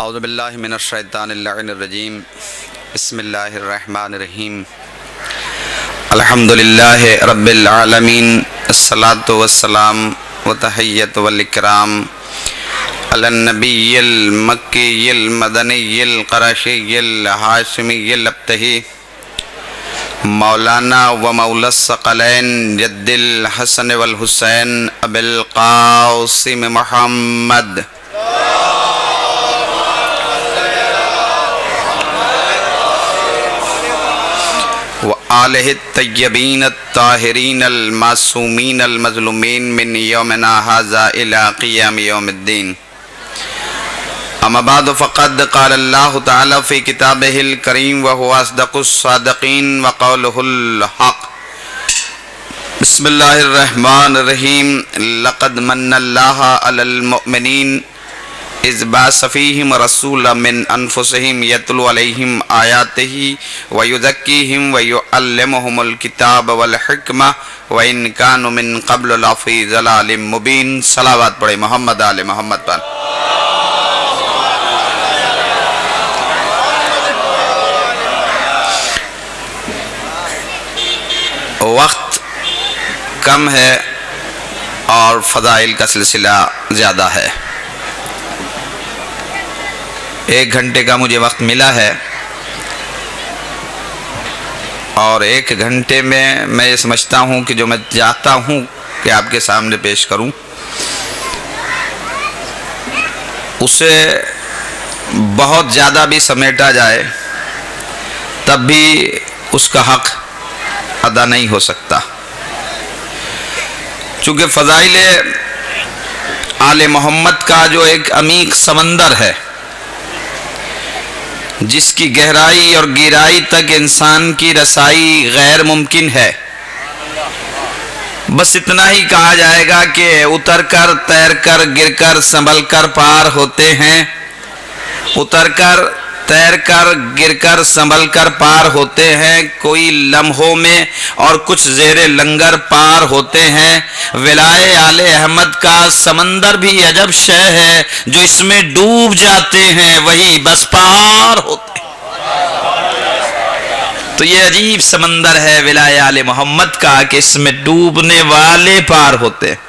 اعوذ باللہ من الشیطان اللعین الرجیم بسم اللہ الرحمن الرحیم الحمدللہ رب العالمین الصلاة والسلام وتحیت والاکرام علی النبی المکی المدنی القرشی الحاشمی الابتہی مولانا و مولا الثقلین جد الحسن والحسین ابی القاسم محمد وآلہ الطیبین الطاہرین المعصومین المظلومین من یومنا ھذا الی قیام یوم الدین اما بعد فقد قال اللہ تعالی فی کتابہ الکریم وہو اصدق الصادقین وقولہ الحق بسم اللہ الرحمن الرحیم لقد من اللہ علی المؤمنین اذ بعث فیہم رسولا من انفسہم یتلو علیہم آیاتہ ویزکیہم ویعلمہم الکتاب والحکمہ وإن كانوا من قبل لفی ضلال مبین. صلوات پڑھے محمد آل محمد پر. وقت کم ہے اور فضائل کا سلسلہ زیادہ ہے. 1 گھنٹے کا مجھے وقت ملا ہے اور 1 گھنٹے میں یہ سمجھتا ہوں کہ جو میں چاہتا ہوں کہ آپ کے سامنے پیش کروں اسے بہت زیادہ بھی سمیٹا جائے تب بھی اس کا حق ادا نہیں ہو سکتا، چونکہ فضائل آل محمد کا جو ایک عمیق سمندر ہے جس کی گہرائی اور گہرائی تک انسان کی رسائی غیر ممکن ہے. بس اتنا ہی کہا جائے گا کہ اتر کر تیر کر گر کر سنبھل کر پار ہوتے ہیں، اتر کر تیر کر گر کر سنبھل کر پار ہوتے ہیں، کوئی لمحوں میں اور کچھ زیر لنگر پار ہوتے ہیں. ولائے آل احمد کا سمندر بھی عجب شے ہے، جو اس میں ڈوب جاتے ہیں وہی بس پار ہوتے ہیں. تو یہ عجیب سمندر ہے ولائے آل محمد کا کہ اس میں ڈوبنے والے پار ہوتے ہیں.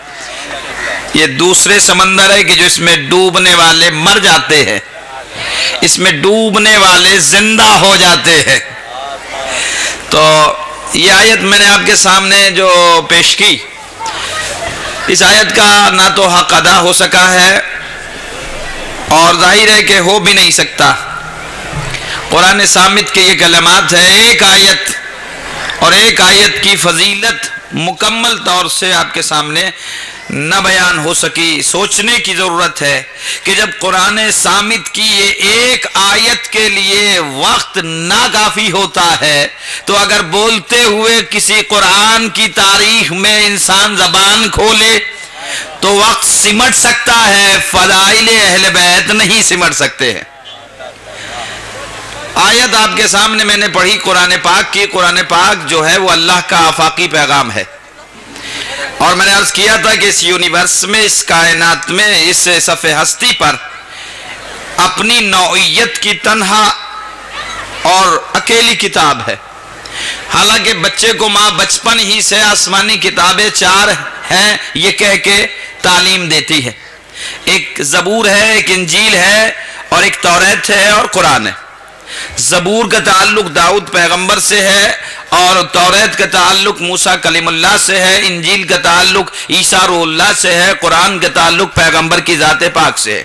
یہ دوسرے سمندر ہے کہ جو اس میں ڈوبنے والے مر جاتے ہیں، اس میں ڈوبنے والے زندہ ہو جاتے ہیں. تو یہ آیت میں نے آپ کے سامنے جو پیش کی، اس آیت کا نہ تو حق ادا ہو سکا ہے اور ظاہر ہے کہ ہو بھی نہیں سکتا. قرآن صامت کے یہ کلمات ہے، ایک آیت اور ایک آیت کی فضیلت مکمل طور سے آپ کے سامنے نہ بیان ہو سکی. سوچنے کی ضرورت ہے کہ جب قرآن صامت کی یہ ایک آیت کے لیے وقت ناکافی ہوتا ہے تو اگر بولتے ہوئے کسی قرآن کی تاریخ میں انسان زبان کھولے تو وقت سمٹ سکتا ہے، فضائل اہل بیت نہیں سمٹ سکتے ہیں. آیت آپ کے سامنے میں نے پڑھی قرآن پاک کی. قرآن پاک جو ہے وہ اللہ کا آفاقی پیغام ہے، اور میں نے عرض کیا تھا کہ اس یونیورس میں، اس کائنات میں، اس صفحہ ہستی پر اپنی نوعیت کی تنہا اور اکیلی کتاب ہے. حالانکہ بچے کو ماں بچپن ہی سے آسمانی کتابیں 4 ہیں یہ کہہ کے تعلیم دیتی ہے. ایک زبور ہے، ایک انجیل ہے، اور ایک توریت ہے اور قرآن ہے. زبور کا تعلق داؤد پیغمبر سے ہے، اور توریت کا تعلق موسیٰ کلیم اللہ سے ہے، انجیل کا تعلق عیسیٰ روح اللہ سے ہے، قرآن کا تعلق پیغمبر کی ذات پاک سے ہے.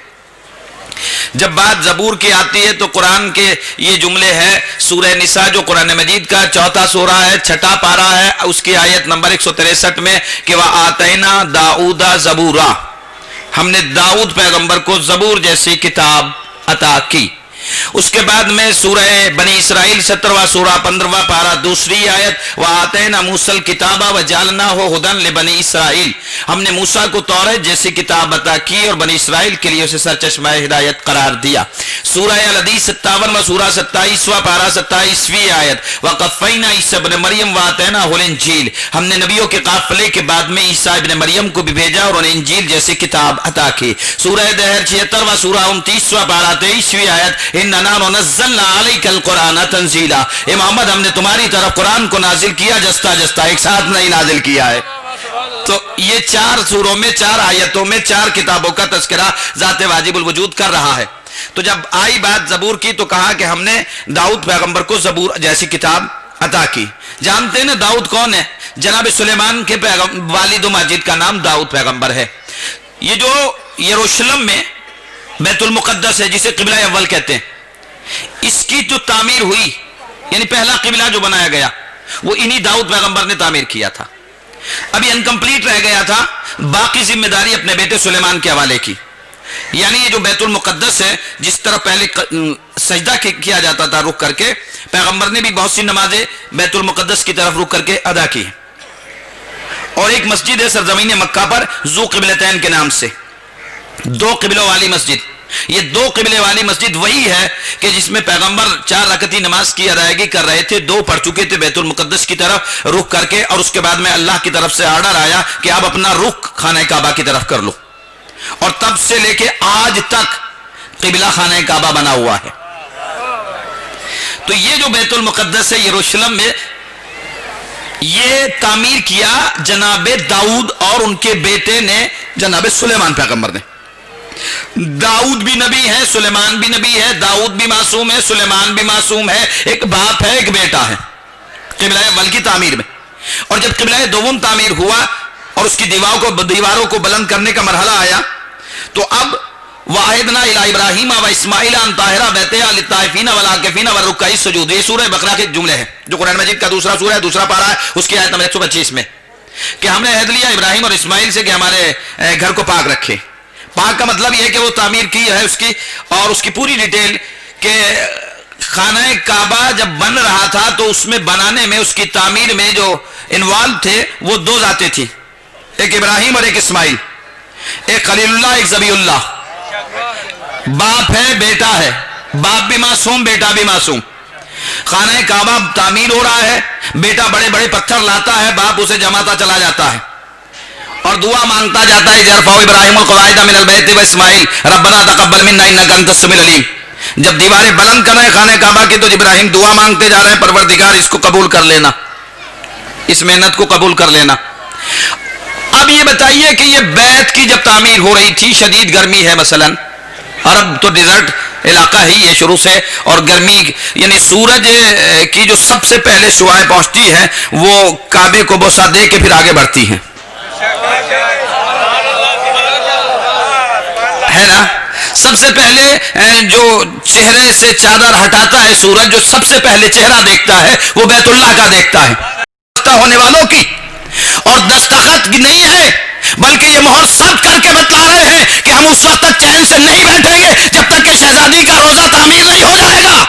جب بات زبور کی آتی ہے تو قرآن کے یہ جملے ہیں. سورہ نساء جو قرآن مجید کا 4 سورہ ہے، 6 پارہ ہے، اس کی آیت نمبر 163 میں کہ وَآتَيْنَا دَاؤُدَ زَبُورًا، ہم نے داؤد پیغمبر کو زبور جیسی کتاب عطا کی. اس کے بعد میں سورہ بنی اسرائیل 17واں سورہ 15واں پارہ دوسری آیت، وَآتَيْنَا مُوسَى الْكِتَابَ وَجَعَلْنَاهُ هُدًى لِبَنِي اسرائیل، ہم نے موسیٰ کو توریت جیسی کتاب عطا کی اور بنی اسرائیل کے لیے اسے سرچشمہ ہدایت قرار دیا۔ سورہ الحدید 57واں سورہ 27واں پارہ 27ویں آیت، وَقَفَّيْنَا عِيسَىٰ ابْنَ مَرْيَمَ وَآتَيْنَاهُ الْإِنْجِيلَ، ہم نے نبیوں کے قافلے کے بعد میں عیسیٰ ابن مریم کو بھی بھیجا اور انہیں انجیل جیسی کتاب عطا کی۔ سورہ دہر 76واں سورہ 29واں پارہ 23ویں آیت، اِنَّا نَحْنُ نَزَّلْنَا عَلَيْكَ الْقُرْآنَ تَنزِيلًا، اے محمد ہم نے تمہاری طرف قرآن کو نازل کیا جستا جستا، ایک ساتھ نہیں نازل کیا ہے۔ تو یہ 4 سوروں میں 4 آیتوں میں 4 کتابوں کا تذکرہ ذات واجب الوجود کر رہا ہے۔ تو جب آئی بات زبور کی تو کہا کہ ہم نے داؤد پیغمبر کو زبور جیسی کتاب عطا کی۔ جانتے ہیں نا داؤد کون ہے؟ جناب سلیمان کے والد و ماجد کا نام داؤد پیغمبر ہے۔ یہ جو یروشلم میں بیت المقدس ہے جسے قبلہ اول کہتے ہیں، اس کی جو تعمیر ہوئی، یعنی پہلا قبلہ جو بنایا گیا وہ انہی داؤد پیغمبر نے تعمیر کیا تھا۔ ابھی انکمپلیٹ رہ گیا تھا، باقی ذمہ داری اپنے بیٹے سلیمان کے حوالے کی۔ یعنی یہ جو بیت المقدس ہے جس طرح پہلے سجدہ کیا جاتا تھا رخ کر کے، پیغمبر نے بھی بہت سی نمازیں بیت المقدس کی طرف رخ کر کے ادا کی۔ اور ایک مسجد ہے سرزمین مکہ پر ذو قبلتین کے نام سے، 2 قبلوں والی مسجد۔ یہ 2 قبلے والی مسجد وہی ہے کہ جس میں پیغمبر 4 رکعتی نماز کی ادائیگی کر رہے تھے، 2 پڑھ چکے تھے بیت المقدس کی طرف رخ کر کے، اور اس کے بعد میں اللہ کی طرف سے آرڈر آیا کہ آپ اپنا رخ خانہ کعبہ کی طرف کر لو، اور تب سے لے کے آج تک قبلہ خانہ کعبہ بنا ہوا ہے۔ تو یہ جو بیت المقدس ہے یروشلم میں، یہ تعمیر کیا جناب داؤد اور ان کے بیٹے نے، جناب سلیمان پیغمبر نے۔ داؤد بھی نبی ہے، سلیمان بھی نبی ہے، داؤد بھی معصوم ہے، سلیمان بھی معصوم ہے، ایک باپ ہے ایک بیٹا ہے قبلہ اول کی تعمیر میں۔ اور جب قبلہ دوم تعمیر ہوا اور اس کی دیواروں کو بلند کرنے کا مرحلہ آیا، تو اب وَعَهِدْنَا إِلَىٰ إِبْرَاهِيمَ وَإِسْمَاعِيلَ أَن طَاهِرَ بَيْتِيَ لِلطَّائِفِينَ وَالْعَاكِفِينَ وَالرُّكَّعِ السُّجُودِ، یہ سورہ بقرہ کے جملے ہیں جو قرآن مجید کا دوسرا سورہ ہے، دوسرا پارہ ہے، اس کی آیت نمبر 125 میں، کہ ہم نے عہد لیا ابراہیم اور اسماعیل سے کہ ہمارے گھر کو پاک رکھے۔ پاک کا مطلب یہ ہے کہ وہ تعمیر کی ہے اس کی، اور اس کی پوری ڈیٹیل کہ خانہ کعبہ جب بن رہا تھا تو اس میں بنانے میں، اس کی تعمیر میں جو انوالو تھے وہ 2 ذاتیں تھیں، ایک ابراہیم اور ایک اسماعیل، ایک خلیل اللہ ایک ذبیح اللہ۔ باپ ہے بیٹا ہے، باپ بھی معصوم بیٹا بھی معصوم۔ خانہ کعبہ تعمیر ہو رہا ہے، بیٹا بڑے بڑے پتھر لاتا ہے، باپ اسے جماتا چلا جاتا ہے اور دعا مانگتا جاتا ہے، یرفع ابراہیم القواعد من البیت واسماعیل ربنا تقبل منا انک انت السمیع العلیم۔ جب دیواریں بلند کر رہے ہیں خانہ کعبہ کی تو ابراہیم دعا مانگتے جا رہے ہیں، پروردگار اس کو قبول کر لینا، اس محنت کو قبول کر لینا۔ اب یہ بتائیے کہ یہ بیت کی جب تعمیر ہو رہی تھی، شدید گرمی ہے، مثلا عرب تو ڈیزرٹ علاقہ ہی ہے شروع سے، اور گرمی یعنی سورج کی جو سب سے پہلے شعاعیں پہنچتی ہیں وہ کعبے کو بوسہ دے کے پھر آگے بڑھتی ہیں، ہے نا؟ سب سے پہلے جو چہرے سے چادر ہٹاتا ہے سورج، جو سب سے پہلے چہرہ دیکھتا ہے وہ بیت اللہ کا دیکھتا ہے، ہونے والوں کی، اور دستخط نہیں ہے بلکہ یہ مہر ثبت کر کے بتلا رہے ہیں کہ ہم اس وقت تک چین سے نہیں بیٹھیں گے جب تک کہ شہزادی کا روزہ تعمیر نہیں ہو جائے گا۔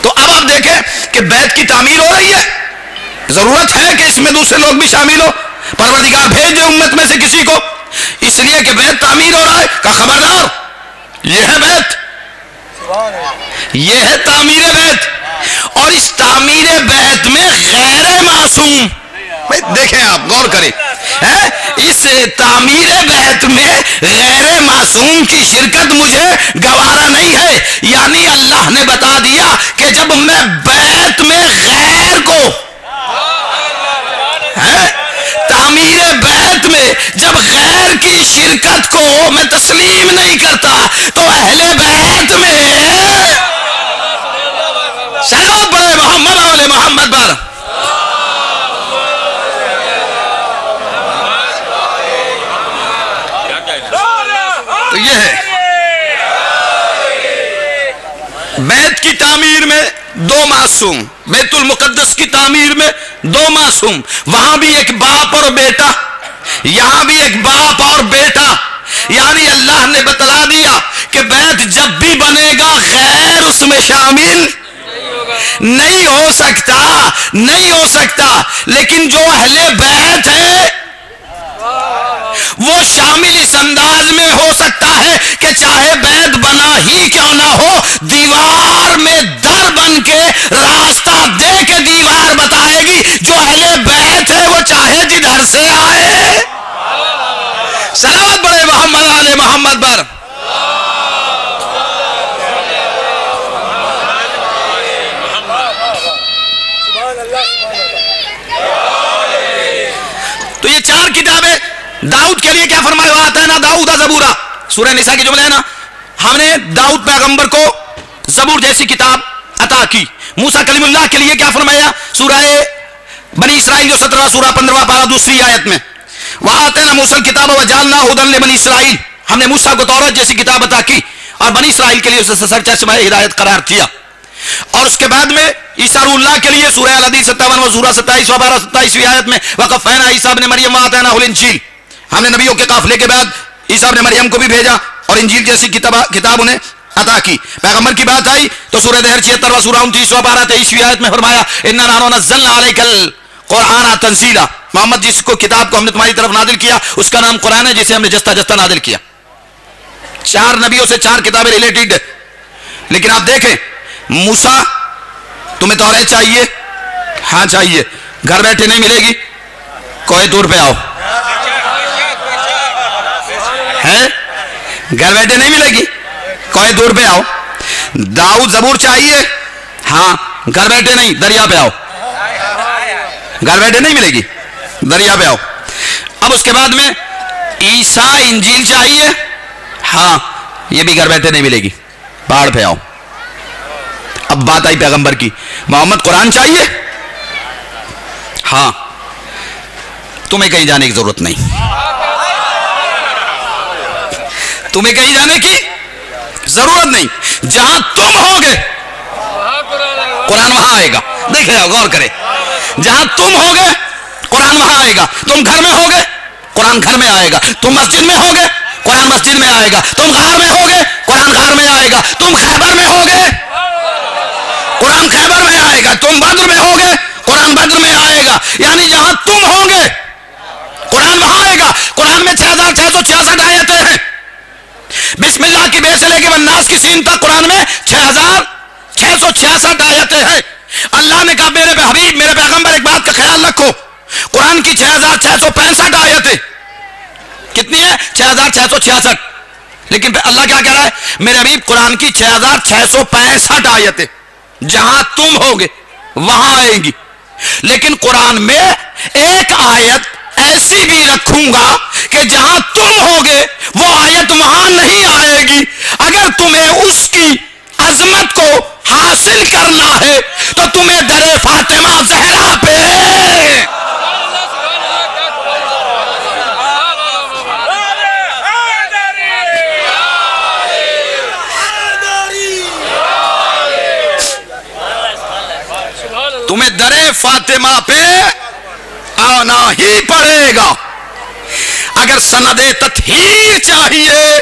تو اب آپ دیکھیں کہ بیت کی تعمیر ہو رہی ہے، ضرورت ہے کہ اس میں دوسرے لوگ بھی شامل ہو، پروردگار بھیج دے امت میں سے کسی کو، اس لیے کہ بیت تعمیر ہو رہا ہے، کہ خبردار یہ ہے بیت، یہ ہے تعمیر بیت، اور اس تعمیر بیت میں غیر معصوم، دیکھیں آپ غور کریں، اس تعمیر بیت میں غیر معصوم کی شرکت مجھے گوارا نہیں ہے۔ یعنی اللہ نے بتا دیا کہ جب میں بیت میں غیر کو، تعمیر بیت میں جب غیر کی شرکت کو میں تسلیم نہیں کرتا تو اہل بیت میں سلام پڑھے محمد علیہ محمد پر۔ تو یہ ہے بیت کی تعمیر میں 2 معصوم، بیت المقدس کی تعمیر میں 2 معصوم، وہاں بھی ایک باپ اور بیٹا، یہاں بھی ایک باپ اور بیٹا، یعنی اللہ نے بتلا دیا کہ بیت جب بھی شامل نہیں ہو سکتا، نہیں ہو سکتا. لیکن جو اہل بیت ہے وہ شامل اس انداز میں ہو سکتا ہے کہ چاہے بیت بنا ہی کیوں نہ ہو، دیوار میں در بن کے راستہ دے کے دیوار بتائے گی. جو اہل بیت ہے وہ چاہے جدھر سے آئے. صلوات پڑھے محمد آل محمد پر. تو یہ چار کتابیں داؤد کے لیے کیا فرمایا ہوا آتا ہے نا، داؤد زبورا، سورہ نساء کی جملہ ہے نا. ہم نے داؤد پیغمبر کو زبور جیسی کتاب عطا کی. موسیٰ کلیم اللہ کے لیے کیا فرمایا سورہ بنی اسرائیل جو 17 سورہ 15 پارہ دوسری آیت میں، وَآتَيْنَا مُوسَى الْكِتَابَ وَجَعَلْنَاهُ هُدًى لِبَنِي اسرائیل. ہم نے موسیٰ کو تورات جیسی کتاب عطا کی اور بنی اسرائیل کے لیے اسے سرچشمہ ہدایت قرار کیا. اور اس کے بعد میں عیسیٰ روح اللہ کے لیے سورہ الحدید 57 سورہ 27 پارہ 27ویں آیت میں وَقَفَّيْنَا عِيسَىٰ ابْنَ مَرْيَمَ وَآتَيْنَاهُ الْإِنجِيلَ. ہم نے نبیوں کے قافلے کے بعد عیسیٰ ابن مریم کو بھی بھیجا اور انجیل جیسی کتاب انہیں عطا کی. پیغمبر کی بات آئی تو سورہ دہر 76 سورہ 29 پارہ 23ویں آیت میں فرمایا اِنَّا نَحْنُ نَزَّلْنَا عَلَيْكَ الْقُرْآنَ تَنزِيلًا. محمد جس کو کتاب کو ہم نے تمہاری طرف نازل کیا اس کا نام قرآن ہے جسے ہم نے جستا جستا نازل کیا. چار نبیوں سے چار کتابیں ریلیٹڈ ہے. لیکن آپ دیکھیں موسیٰ تمہیں تورات چاہیے؟ ہاں چاہیے. گھر بیٹھے نہیں ملے گی، کوئی دور پہ آؤ. ہے گھر بیٹھے نہیں ملے گی، کوئی دور پہ آؤ. داؤد زبور چاہیے؟ ہاں گھر بیٹھے نہیں، دریا پہ آؤ. گھر بیٹھے نہیں ملے گی، دریا پہ آؤ. اب اس کے بعد میں عیسیٰ انجیل چاہیے؟ ہاں یہ بھی گھر بیٹھے نہیں ملے گی، پہاڑ پہ آؤ. اب بات آئی پیغمبر کی، محمد قرآن چاہیے؟ ہاں تمہیں کہیں جانے کی ضرورت نہیں، تمہیں کہیں جانے کی ضرورت نہیں. جہاں تم ہوگے قرآن وہاں آئے گا. دیکھیں غور کریں، جہاں تم ہوگے قرآن وہاں آئے گا. تم گھر میں ہوگے قرآن گھر میں آئے گا. تم مسجد میں ہوگے قرآن مسجد میں آئے گا. تم غار میں ہوگے قرآن غار میں آئے گا. تم خیبر میں ہوگے قرآن خیبر میں آئے گا. تم بدر میں ہوگے قرآن بدر میں آئے گا. یعنی جہاں تم ہوگے قرآن وہاں آئے گا. قرآن میں 6666 آیتیں ہیں. بسم اللہ کی بے سے لے کے والناس کی سین تک قرآن میں 6666 آیتیں ہیں. اللہ نے کہا میرے حبیب میرے پیغمبر ایک بات کا خیال رکھو، قرآن کی 6665 آیتیں کتنی ہے؟ 6666. لیکن اللہ کیا کہہ رہا ہے میرے حبیب قرآن کی 6665 آیتیں جہاں تم ہوگے وہاں آئیں گی. لیکن قرآن میں ایک آیت ایسی بھی رکھوں گا کہ جہاں تم ہوگے وہ آیت وہاں نہیں آئے گی. اگر تمہیں اس کی عظمت کو حاصل کرنا ہے تو تمہیں در فاطمہ زہرا پہ تمہیں در فاطمہ پہ آنا ہی پڑے گا. اگر سند تطہیر چاہیے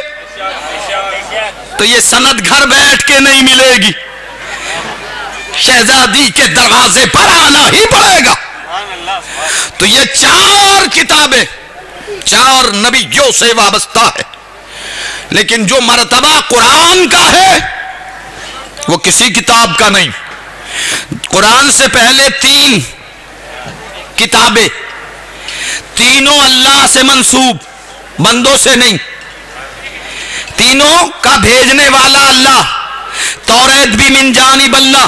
تو یہ سند گھر بیٹھ کے نہیں ملے گی، شہزادی کے دروازے پر آنا ہی پڑے گا. تو یہ چار کتابیں چار نبیوں سے وابستہ ہے. لیکن جو مرتبہ قرآن کا ہے وہ کسی کتاب کا نہیں. قرآن سے پہلے 3 کتابیں، تینوں اللہ سے منسوب، بندوں سے نہیں. تینوں کا بھیجنے والا اللہ. توریت بھی من جانب اللہ،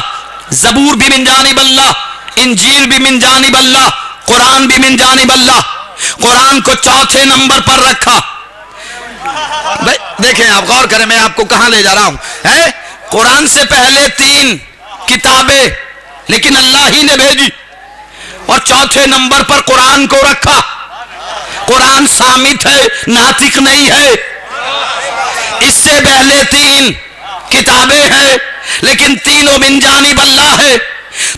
زبور بھی من جانب اللہ، انجیل بھی من جانب اللہ، قرآن بھی من جانب اللہ. قرآن کو چوتھے نمبر پر رکھا. دیکھیں آپ غور کریں میں آپ کو کہاں لے جا رہا ہوں. قرآن سے پہلے 3 کتابیں لیکن اللہ ہی نے بھیجی اور چوتھے نمبر پر قرآن کو رکھا. قرآن صامت ہے، ناطق نہیں ہے. اس سے پہلے 3 کتابیں ہیں لیکن تینوں من جانب اللہ ہے.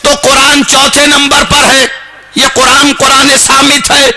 تو قرآن چوتھے نمبر پر ہے. یہ قرآن صامت ہے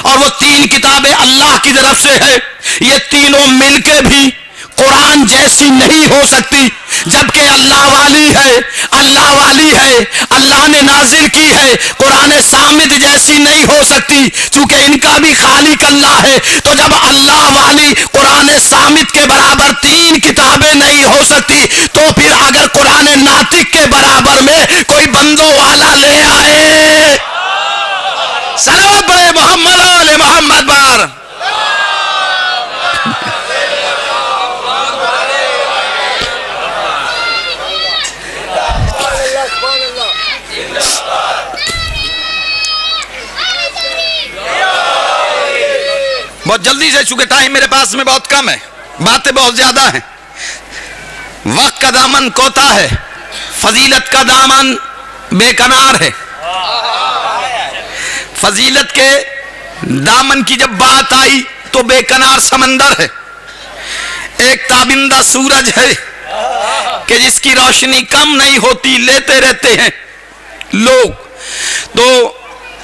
اور وہ 3 کتابیں اللہ کی طرف سے ہے. یہ تینوں مل کے بھی قرآن جیسی نہیں ہو سکتی جبکہ اللہ والی ہے. ہے، اللہ والی ہے، اللہ نے نازل کی ہے، قرآن صامت جیسی نہیں ہو سکتی چونکہ ان کا بھی خالق اللہ ہے۔ تو جب اللہ والی قرآن صامت کے برابر 3 کتابیں نہیں ہو سکتی تو پھر اگر قرآن ناطق کے برابر میں کوئی بندوں والا لے آئے، صلوات پڑھے محمد آل محمد پر۔ بہت جلدی سے، چونکہ ٹائم میرے پاس میں بہت کم ہے، باتیں بہت زیادہ ہیں، وقت کا دامن کوتا ہے، فضیلت کا دامن بے کنار ہے۔ فضیلت کے دامن کی جب بات آئی تو بے کنار سمندر ہے، ایک تابندہ سورج ہے کہ جس کی روشنی کم نہیں ہوتی، لیتے رہتے ہیں لوگ۔ تو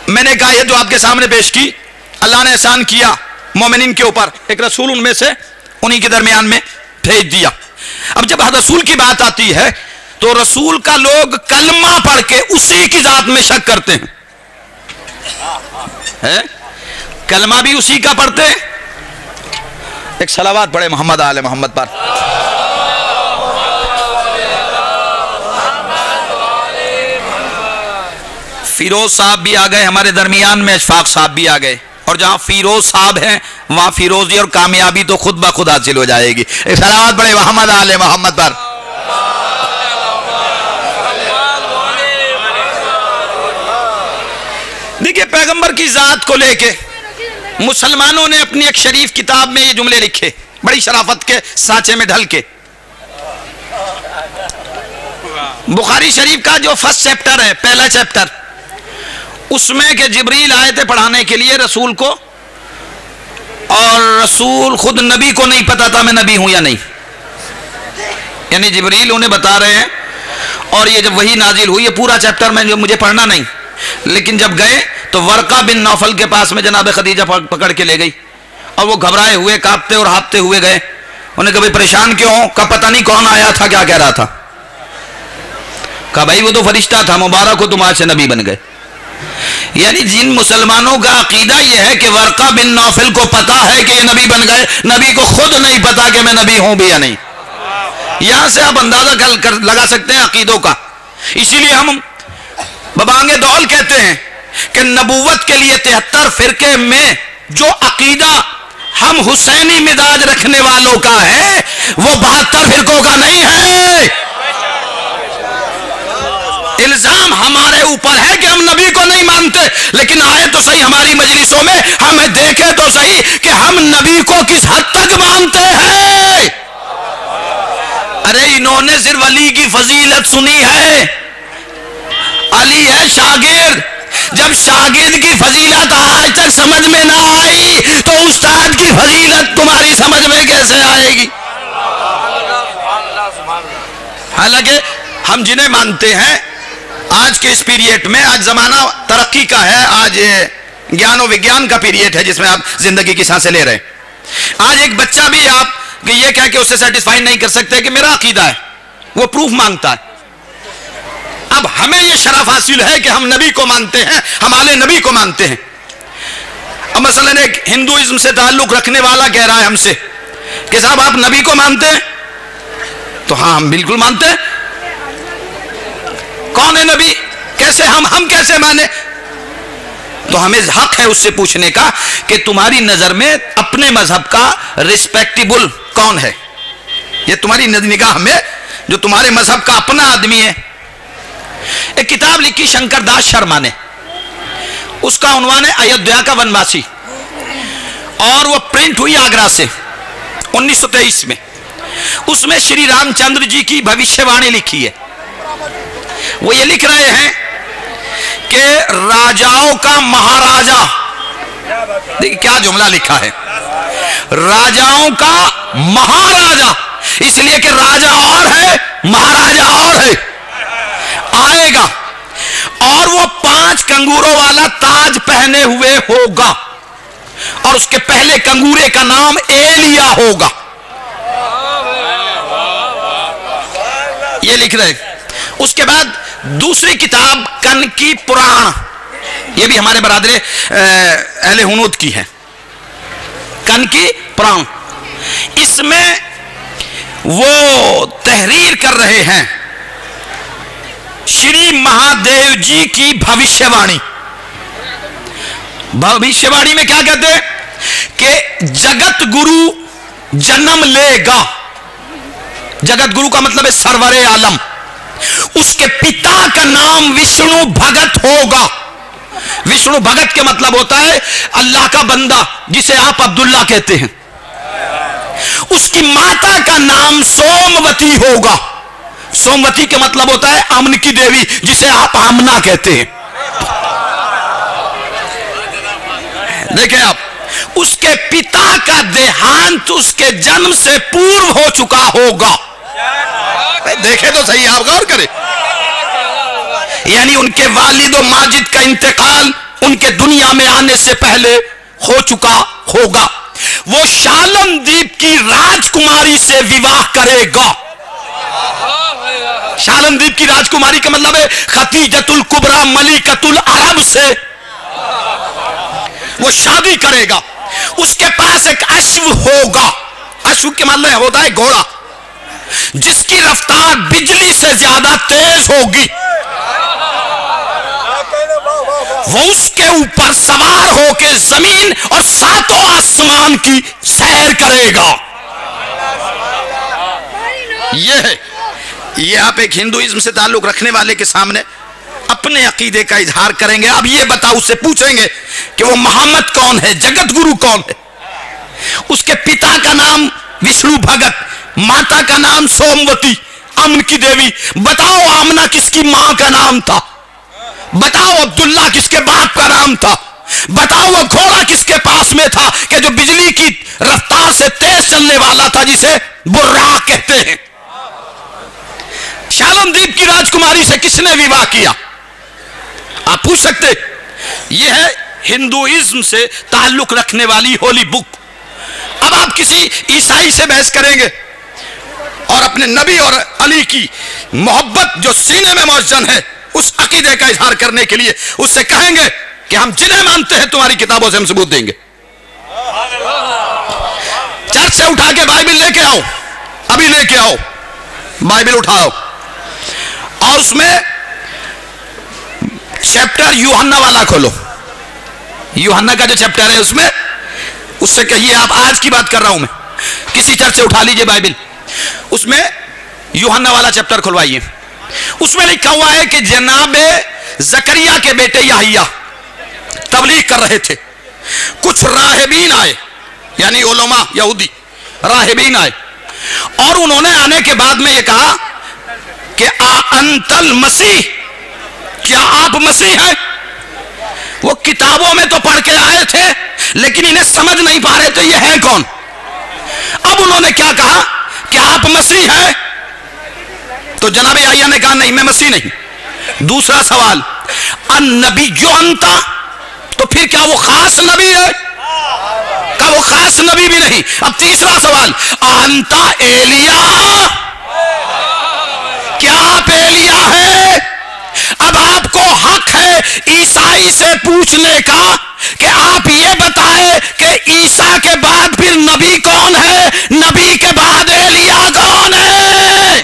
میں نے کہا یہ جو آپ کے سامنے پیش کی، اللہ نے احسان کیا مومنین کے اوپر، ایک رسول ان میں سے انہی کے درمیان میں بھیج دیا۔ اب جب رسول کی بات آتی ہے تو رسول کا لوگ کلمہ پڑھ کے اسی کی ذات میں شک کرتے ہیں، کلمہ بھی اسی کا پڑھتے ہیں۔ ایک صلوات پڑھے محمد آل محمد پر۔ فیروز صاحب بھی آ گئے ہمارے درمیان میں، اشفاق صاحب بھی آ گئے، اور جہاں فیروز صاحب ہیں وہاں فیروزی اور کامیابی تو خود بخود حاصل ہو جائے گی۔ ایک صلوات پڑھے محمد آل محمد پر۔ دیکھیے پیغمبر کی ذات کو لے کے مسلمانوں نے اپنی ایک شریف کتاب میں یہ جملے لکھے، بڑی شرافت کے سانچے میں ڈھل کے۔ بخاری شریف کا جو فرسٹ چیپٹر ہے، پہلا چیپٹر، اس میں کہ جبریل آئے تھے پڑھانے کے لیے رسول کو، اور رسول خود نبی کو نہیں پتا تھا میں نبی ہوں یا نہیں، یعنی جبریل انہیں بتا رہے ہیں، اور یہ جب وحی نازل ہوئی، یہ پورا چیپٹر میں جو مجھے پڑھنا نہیں، لیکن جب گئے تو ورقہ بن نوفل کے پاس میں جناب خدیجہ پکڑ کے لے گئی، اور وہ گھبرائے ہوئے، کانپتے اور ہانپتے ہوئے گئے۔ انہیں کہا بھائی پریشان کیوں ہو؟ کہا پتہ نہیں کون آیا تھا، کیا کہہ رہا تھا۔ کہا بھائی وہ تو فرشتہ تھا، مبارک ہو تم آج سے نبی بن گئے۔ یعنی جن مسلمانوں کا عقیدہ یہ ہے کہ ورقہ بن نوفل کو پتا ہے کہ یہ نبی بن گئے، نبی کو خود نہیں پتا کہ میں نبی ہوں بھی یا نہیں۔ یہاں سے آپ اندازہ لگا سکتے ہیں عقیدوں کا۔ اسی لیے ہم ببانگ دول کہتے ہیں کہ نبوت کے لیے 73 فرقے میں جو عقیدہ ہم حسینی مزاج رکھنے والوں کا ہے وہ 72 فرقوں کا نہیں ہے۔ الزام ہمارے اوپر ہے کہ ہم نبی کو نہیں مانتے، لیکن آئے تو صحیح ہماری مجلسوں میں، ہمیں دیکھے تو صحیح کہ ہم نبی کو کس حد تک مانتے ہیں۔ ارے انہوں نے صرف علی کی فضیلت سنی ہے، علی ہے شاگرد، جب شاگرد کی فضیلت آج تک سمجھ میں نہ آئی تو استاد کی فضیلت تمہاری سمجھ میں کیسے آئے گی؟ حالانکہ ہم جنہیں مانتے ہیں آج کے اس پیریڈ میں، آج زمانہ ترقی کا ہے، آج گیان و وگیان کا پیریڈ ہے جس میں آپ زندگی کی سانسیں لے رہے ہیں۔ آج ایک بچہ بھی آپ یہ کہہ کے اسے سیٹسفائی نہیں کر سکتے کہ میرا عقیدہ ہے، وہ پروف مانگتا ہے۔ اب ہمیں یہ شرف حاصل ہے کہ ہم نبی کو مانتے ہیں، ہمارے نبی کو مانتے ہیں۔ اب مثلا ایک ہندوازم سے تعلق رکھنے والا کہہ رہا ہے ہم سے کہ صاحب آپ نبی کو مانتے ہیں؟ تو ہاں ہم بالکل مانتے ہیں۔ کون ہے نبی؟ کیسے ہم کیسے مانے؟ تو ہمیں حق ہے اس سے پوچھنے کا کہ تمہاری نظر میں اپنے مذہب کا ریسپیکٹیبل کون ہے؟ یہ تمہاری نگاہ میں جو تمہارے مذہب کا اپنا آدمی ہے۔ ایک کتاب لکھی شنکر داس شرما نے، اس کا عنوان ہے ایودھیا کا ونواسی، اور وہ پرنٹ ہوئی آگرہ سے 1923 میں۔ اس میں شری رام چندر جی کی بھوشیہ وانی لکھی ہے۔ وہ یہ لکھ رہے ہیں کہ راجاؤں کا مہاراجا، دیکھیں کیا جملہ لکھا ہے، راجاؤں کا مہاراجا، اس لیے کہ راجا اور ہے مہاراجا اور ہے، آئے گا اور وہ 5 کنگوروں والا تاج پہنے ہوئے ہوگا، اور اس کے پہلے کنگورے کا نام ایلیا ہوگا۔ یہ لکھ رہے اس کے بعد دوسری کتاب کن کی پران، یہ بھی ہمارے برادر اہل ہنود کی ہے، کن کی پران. اس میں وہ تحریر کر رہے ہیں شری مہادیو جی کی بھوشیہ وانی. بھوشیہ وانی میں کیا کہتے ہیں کہ جگت گرو جنم لے گا. جگت گرو کا مطلب ہے سرور عالم. اس کے پتا کا نام وشنو بھگت ہوگا. وشنو بھگت کے مطلب ہوتا ہے اللہ کا بندہ، جسے آپ عبداللہ کہتے ہیں. اس کی ماتا کا نام سوموتی ہوگا. سوموتی کے مطلب ہوتا ہے امن کی دیوی، جسے آپ آمنہ کہتے ہیں. دیکھیں آپ، اس کے پتا کا دیہانت اس کے جنم سے پورو ہو چکا ہوگا. دیکھیں تو صحیح، آپ غور کریں. یعنی ان کے والد و ماجد کا انتقال ان کے دنیا میں آنے سے پہلے ہو چکا ہوگا. وہ شالم دیپ کی راجکماری سے وواہ کرے گا. شالم دیپ کی راجکماری کا مطلب ہے خدیجۃ الکبریٰ ملکۃ العرب سے وہ شادی کرے گا. اس کے پاس ایک اشو ہوگا. اشو کے مطلب ہوتا ہے گھوڑا، جس کی رفتار بجلی سے زیادہ تیز ہوگی. وہ اس کے اوپر سوار ہو کے زمین اور ساتوں آسمان کی سیر کرے گا. یہ ہے، یہ آپ ایک ہندوازم سے تعلق رکھنے والے کے سامنے اپنے عقیدے کا اظہار کریں گے. اب یہ بتاؤ، اس سے پوچھیں گے کہ وہ محمد کون ہے، جگت گرو کون ہے. اس کے پتا کا نام وشنو بھگت، ماتا کا نام سوموتی امن کی دیوی. بتاؤ آمنہ کس کی ماں کا نام تھا؟ بتاؤ عبداللہ کس کے باپ کا نام تھا؟ بتاؤ وہ گھوڑا کس کے پاس میں تھا کہ جو بجلی کی رفتار سے تیز چلنے والا تھا، جسے براق کہتے ہیں؟ شالم دیپ کی راجکماری سے کس نے وواہ کیا؟ آپ پوچھ سکتے. یہ ہے ہندوازم سے تعلق رکھنے والی ہولی بک. اب آپ کسی عیسائی سے بحث کریں گے اور اپنے نبی اور علی کی محبت جو سینے میں موجن ہے اس عقیدے کا اظہار کرنے کے لیے اس سے کہیں گے کہ ہم جنہیں مانتے ہیں تمہاری کتابوں سے ہم ثبوت دیں گے. چرچ سے اٹھا کے بائبل لے کے آؤ، ابھی لے کے آؤ، بائبل اٹھاؤ اور اس میں چیپٹر یوحنا والا کھولو. یوحنا کا جو چیپٹر ہے اس سے کہیے، آپ آج کی بات کر رہا ہوں میں، کسی چرچ سے اٹھا لیجئے بائبل، اس میں یوحنا والا چیپٹر کھلوائیے. اس میں لکھا ہوا ہے کہ جناب زکریا کے بیٹے یحییٰ تبلیغ کر رہے تھے. کچھ راہبین آئے، یعنی علماء یہودی راہبین آئے، اور انہوں نے آنے کے بعد میں یہ کہا کہ انت المسیح، کیا آپ مسیح ہیں؟ وہ کتابوں میں تو پڑھ کے آئے تھے لیکن انہیں سمجھ نہیں پا رہے تھے یہ ہے کون. اب انہوں نے کیا کہا کہ آپ مسیح ہیں؟ تو جناب یحییٰ نے کہا نہیں، میں مسیح نہیں. دوسرا سوال، النبی انت، تو پھر کیا وہ خاص نبی ہے؟ کہ وہ خاص نبی بھی نہیں. اب تیسرا سوال، انت ایلیاء، کیا آپ ایلیاء ہیں؟ اب آپ کو حق ہے عیسائی سے پوچھنے کا کہ آپ یہ بتائیں کہ عیسیٰ کے بعد پھر نبی کون ہے، نبی کے بعد ایلیاء کون ہے؟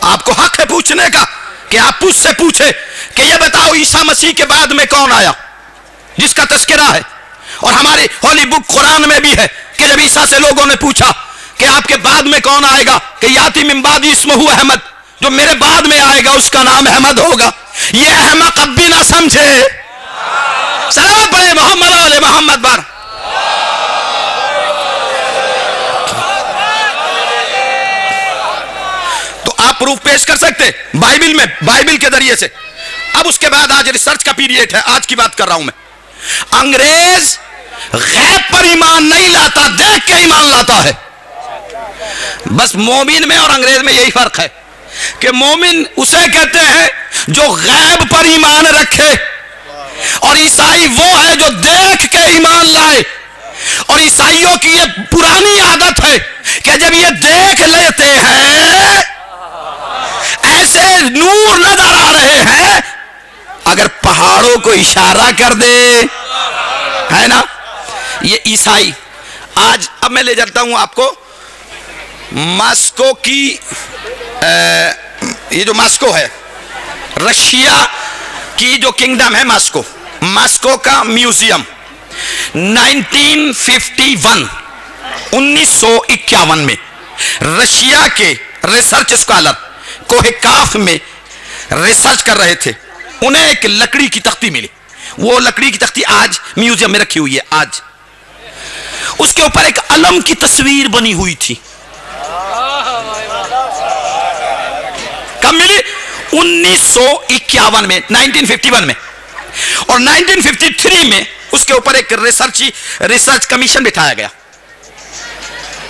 آپ کو حق ہے پوچھنے کا کہ آپ مجھ سے پوچھے کہ یہ بتاؤ عیسیٰ مسیح کے بعد میں کون آیا، جس کا تذکرہ ہے. اور ہماری ہولی بک قرآن میں بھی ہے کہ جب عیسیٰ سے لوگوں نے پوچھا کہ آپ کے بعد میں کون آئے گا، کہ یاتی من بعدی اسمہ احمد، جو میرے بعد میں آئے گا اس کا نام احمد ہوگا. یہ احمق اب بھی نہ سمجھے. سلام پڑھے محمد علیہ محمد بار. تو آپ پروف پیش کر سکتے بائبل میں، بائبل کے ذریعے سے. اب اس کے بعد آج ریسرچ کا پیریڈ ہے، آج کی بات کر رہا ہوں میں. انگریز غیب پر ایمان نہیں لاتا، دیکھ کے ایمان لاتا ہے. بس مومن میں اور انگریز میں یہی فرق ہے کہ مومن اسے کہتے ہیں جو غیب پر ایمان رکھے، اور عیسائی وہ ہے جو دیکھ کے ایمان لائے. اور عیسائیوں کی یہ پرانی عادت ہے کہ جب یہ دیکھ لیتے ہیں ایسے نور نظر آ رہے ہیں، اگر پہاڑوں کو اشارہ کر دے، ہے نا یہ عیسائی. آج اب میں لے جاتا ہوں آپ کو ماسکو کی، یہ جو ماسکو ہے رشیا کی جو کنگڈم ہے، ماسکو کا میوزیم 1951 میں رشیا کے ریسرچ اسکالر کوہ کاف میں ریسرچ کر رہے تھے. انہیں ایک لکڑی کی تختی ملی. وہ لکڑی کی تختی آج میوزیم میں رکھی ہوئی ہے. آج اس کے اوپر ایک علم کی تصویر بنی ہوئی تھی. کب ملی؟ 1951 میں، 1951 میں. اور 1953 میں اس کے اوپر ایک ریسرچ کمیشن بٹھایا گیا،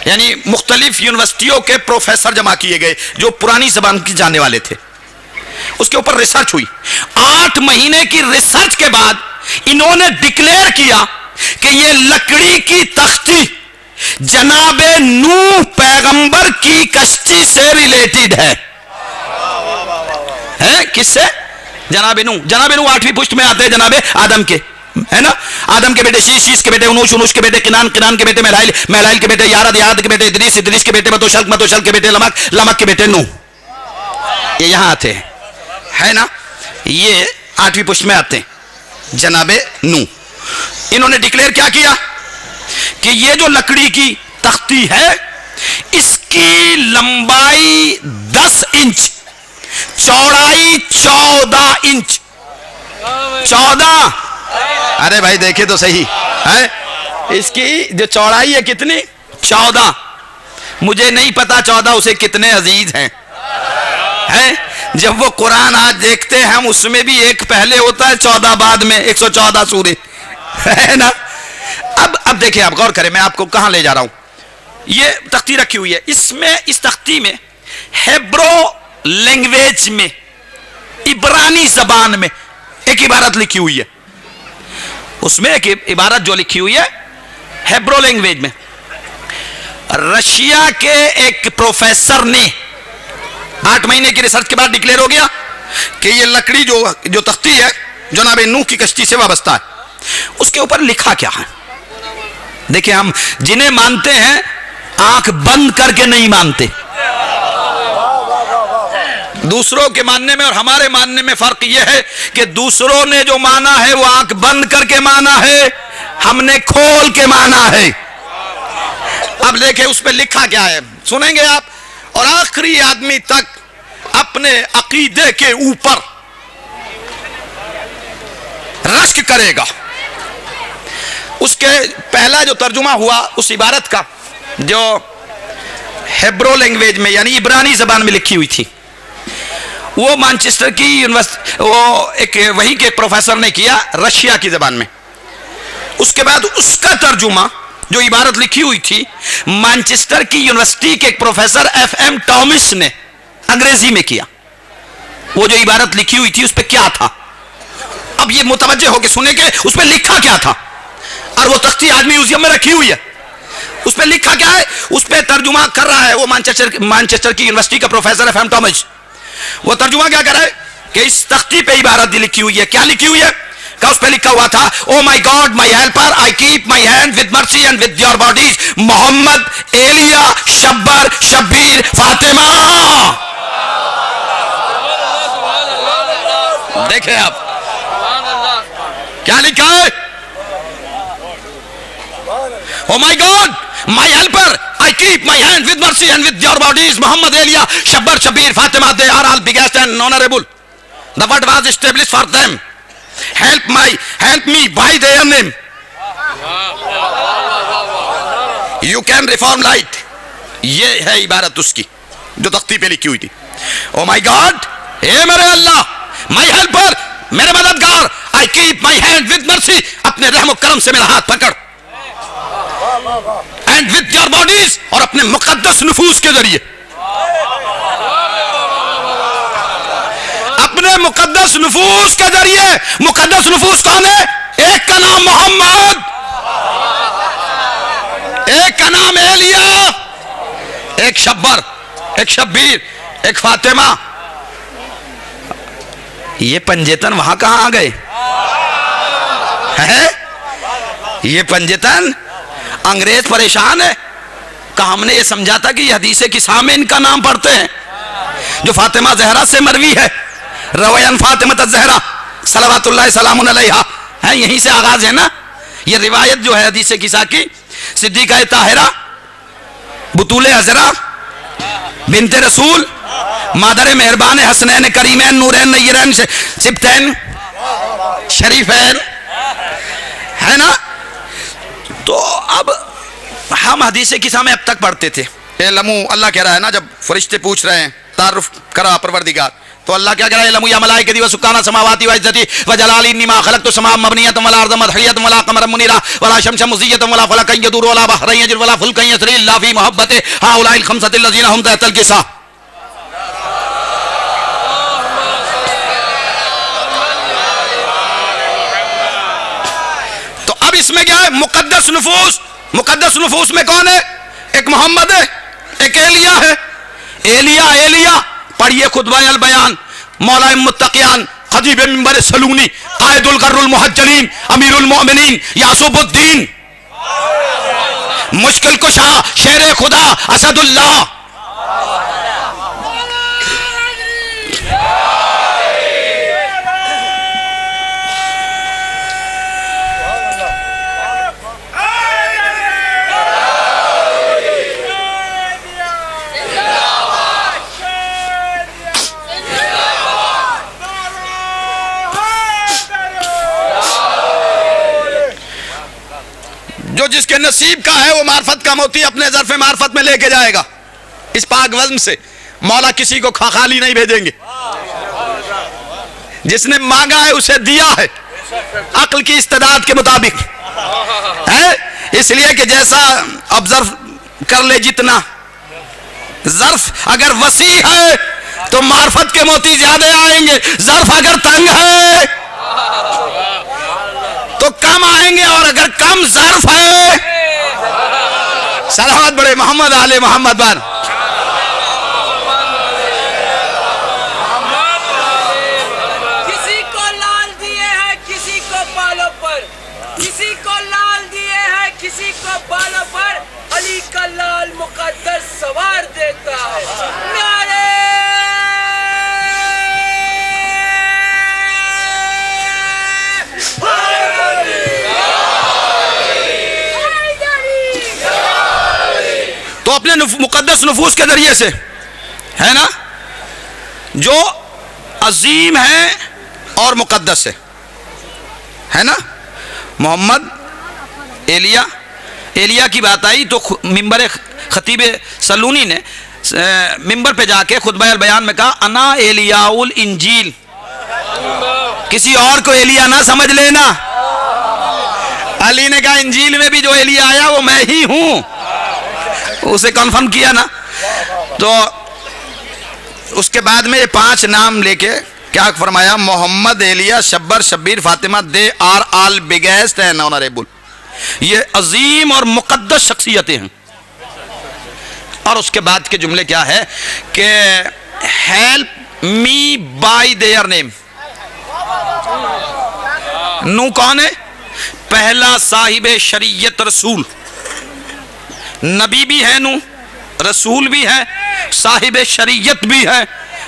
یعنی مختلف یونیورسٹیوں کے پروفیسر جمع کیے گئے جو پرانی زبان کی جاننے والے تھے. اس کے اوپر ریسرچ ہوئی. 8 مہینے کی ریسرچ کے بعد انہوں نے ڈکلیئر کیا کہ یہ لکڑی کی تختی جناب نوح پیغمبر کی کشتی سے ریلیٹڈ ہے. کس سے؟ جناب نوح. جناب نوح 8ویں پشت میں آتے ہیں جناب آدم کے، ہے نا. آدم کے بیٹے شیش، شیش کے بیٹے انوش، انوش کے بیٹے کنان، کنان کے بیٹے مہلائل، مہلائل کے بیٹے یارد، یارد کے بیٹے ادریس، ادریس کے بیٹے متوشلک، متوشلک کے بیٹے لمک، لمک کے بیٹے نوح. یہ یہاں آتے ہیں، ہے نا. یہ 8ویں پشت میں آتے ہیں جناب نوح. انہوں نے ڈکلیئر کیا کیا کہ یہ جو لکڑی کی تختی ہے اس کی لمبائی 10 انچ، چوڑائی 14 انچ. 14. ارے بھائی دیکھیں تو صحیح ہے. اس کی جو چوڑائی ہے کتنی؟ 14. مجھے نہیں پتا 14 اسے کتنے عزیز ہیں. جب وہ قرآن آج دیکھتے ہیں ہم، اس میں بھی ایک پہلے ہوتا ہے 14 بعد میں، 114 سورہ، ہے نا. اب دیکھیں، آپ غور کریں، میں آپ کو کہاں لے جا رہا ہوں. یہ تختی رکھی ہوئی ہے. اس تختی میں ہیبرو لینگویج میں، عبرانی زبان میں ایک عبارت لکھی ہوئی ہے. اس میں ایک عبارت جو لکھی ہوئی ہے ہیبرو لینگویج میں. رشیا کے ایک پروفیسر نے 8 مہینے کی ریسرچ کے بعد ڈکلیئر ہو گیا کہ یہ لکڑی جو تختی ہے جناب نوح کی کشتی سے وابستہ ہے. اس کے اوپر لکھا کیا ہے؟ دیکھیں، ہم جنہیں مانتے ہیں آنکھ بند کر کے نہیں مانتے. دوسروں کے ماننے میں اور ہمارے ماننے میں فرق یہ ہے کہ دوسروں نے جو مانا ہے وہ آنکھ بند کر کے مانا ہے، ہم نے کھول کے مانا ہے. اب دیکھیں اس پہ لکھا کیا ہے، سنیں گے آپ. اور آخری آدمی تک اپنے عقیدے کے اوپر رشک کرے گا. اس کے پہلا جو ترجمہ ہوا اس عبارت کا جو ہیبرو لینگویج میں یعنی عبرانی زبان میں لکھی ہوئی تھی، وہ مانچسٹر کی یونیورسٹی، وہ وہیں کے پروفیسر نے کیا رشیا کی زبان میں. اس کے بعد اس کا ترجمہ جو عبارت لکھی ہوئی تھی مانچسٹر کی یونیورسٹی کے ایک پروفیسر ایف ایم ٹامس نے انگریزی میں کیا. وہ جو عبارت لکھی ہوئی تھی اس پہ کیا تھا، اب یہ متوجہ ہو کے سنیں کہ اس پہ لکھا کیا تھا. اور وہ تختی آج میوزیم میں رکھی ہوئی ہے. اس پہ لکھا کیا ہے؟ اس پہ ترجمہ کر رہا ہے وہ مانچسٹر کی یونیورسٹی کا پروفیسر ایف ایم ٹامس. وہ ترجمہ کیا کر رہا ہے کہ اس تختی پہ عبارت لکھی ہوئی ہے. کیا لکھی ہوئی ہے؟ کہ اس پہ لکھا ہوا تھا، oh my God my helper I keep my hand with mercy and with your bodies Muhammad Ilya Shabbar Shabbir Fatima. دیکھیں آپ کیا لکھا ہے، oh my God my helper I keep my hand with mercy and with your bodies Muhammad Elia Shabbar Shabir Fatima they are all biggest and honorable. The word was established for them. Help me by their name. You can reform light. یہ ہے عبارت اس کی جو تختی پہ لکھی ہوئی تھی. Oh my God, اے میرے اللہ، my helper میرے مددگار، I keep my hand with mercy اپنے رحم و کرم سے میرا ہاتھ پکڑ، and with your bodies اور اپنے مقدس نفوس کے ذریعے، اپنے مقدس نفوس کے ذریعے. مقدس نفوس کون ہے؟ ایک کا نام محمد، ایک کا نام ایلیا، ایک شبر، ایک شبیر، ایک فاطمہ. یہ پنجتن وہاں کہاں آ گئے ہیں؟ یہ پنجتن انگریز پریشان ہے کہ ہم نے یہ سمجھا تھا کہ یہ حدیث کسا میں ان کا نام پڑھتے ہیں جو فاطمہ زہرا سے مروی ہے. رویان فاطمہ الزہرا صلوات اللہ سلام علیہا ہے، یہیں سے آغاز ہے نا. یہ روایت جو ہے حدیث کسا کی، صدیقہ طاہرہ بطول عذرا بنت رسول مادر مہربان حسنین کریمین نورین نیرین سبتین شریفین ہے نا. تو اب ہم حدیث کسا میں اب تک پڑھتے تھے. اعلمو، اللہ کہہ رہا ہے نا، جب فرشتے پوچھ رہے ہیں تعارف کرا پروردگار، تو اللہ کیا کہہ رہا ہے؟ اعلمو یا ملائکتی و سکانہ سماواتی و عزتی و جلالی انی ما خلقت السماء مبنیۃ ولا ارض مدحیۃ ولا قمر منیرا ولا شمس مضیۃ ولا فلک یدور ولا بحر یجری ولا فلک یسری الا فی محبت هؤلاء الخمسة الذین هم تحت الکساء. تو اب اس میں کیا ہے؟ مقدس نفوس. مقدس نفوس میں کون ہے؟ ایک محمد ہے، ایک ایلیا ہے. ایلیا پڑھیے خطبہ البیان، مولا متقیان، خطیب منبر سلونی، قائد الغر المحجلین، امیر المؤمنین، یعصوب الدین، مشکل کشا، شیر خدا، اسد اللہ. جو جس کے نصیب کا ہے وہ معرفت کا موتی اپنے ظرف معرفت میں لے کے جائے گا. اس پاک وزن سے مولا کسی کو خالی نہیں بھیجیں گے. جس نے مانگا ہے اسے دیا ہے عقل کی استعداد کے مطابق ہے. اس لیے کہ جیسا اب ظرف کر لے، جتنا ظرف اگر وسیع ہے تو معرفت کے موتی زیادہ آئیں گے، ظرف اگر تنگ ہے تو کم آئیں گے، اور اگر کم ظرف ہے. صلوات بڑے محمد آل محمد بار. کسی کو لال دیے ہیں کسی کو بالوں پر، کسی کو لال دیے ہیں کسی کو بالوں پر، علی کا لال مقدس سوار دیتا ہے. نعرہ تو اپنے مقدس نفوس کے ذریعے سے ہے نا، جو عظیم ہے اور مقدس ہے نا. محمد ایلیا کی بات آئی تو منبر خطیب سلونی نے منبر پہ جا کے خطبہ البیان میں کہا انا ایلیاء الانجیل. کسی اور کو ایلیا نہ سمجھ لینا. علی نے کہا انجیل میں بھی جو ایلیا آیا وہ میں ہی ہوں. اسے کنفرم کیا نا. تو اس کے بعد میں یہ 5 نام لے کے کیا فرمایا؟ Muhammad, Ilya, Shabbar, Shabbir, Fatima, they are all biggest and honourable. یہ عظیم اور مقدس شخصیتیں ہیں. اور اس کے بعد کے جملے کیا ہے کہ help me by their name. نو کون ہے؟ پہلا صاحب شریعت رسول. نبی بھی ہے نو، رسول بھی ہے، صاحب شریعت بھی ہے.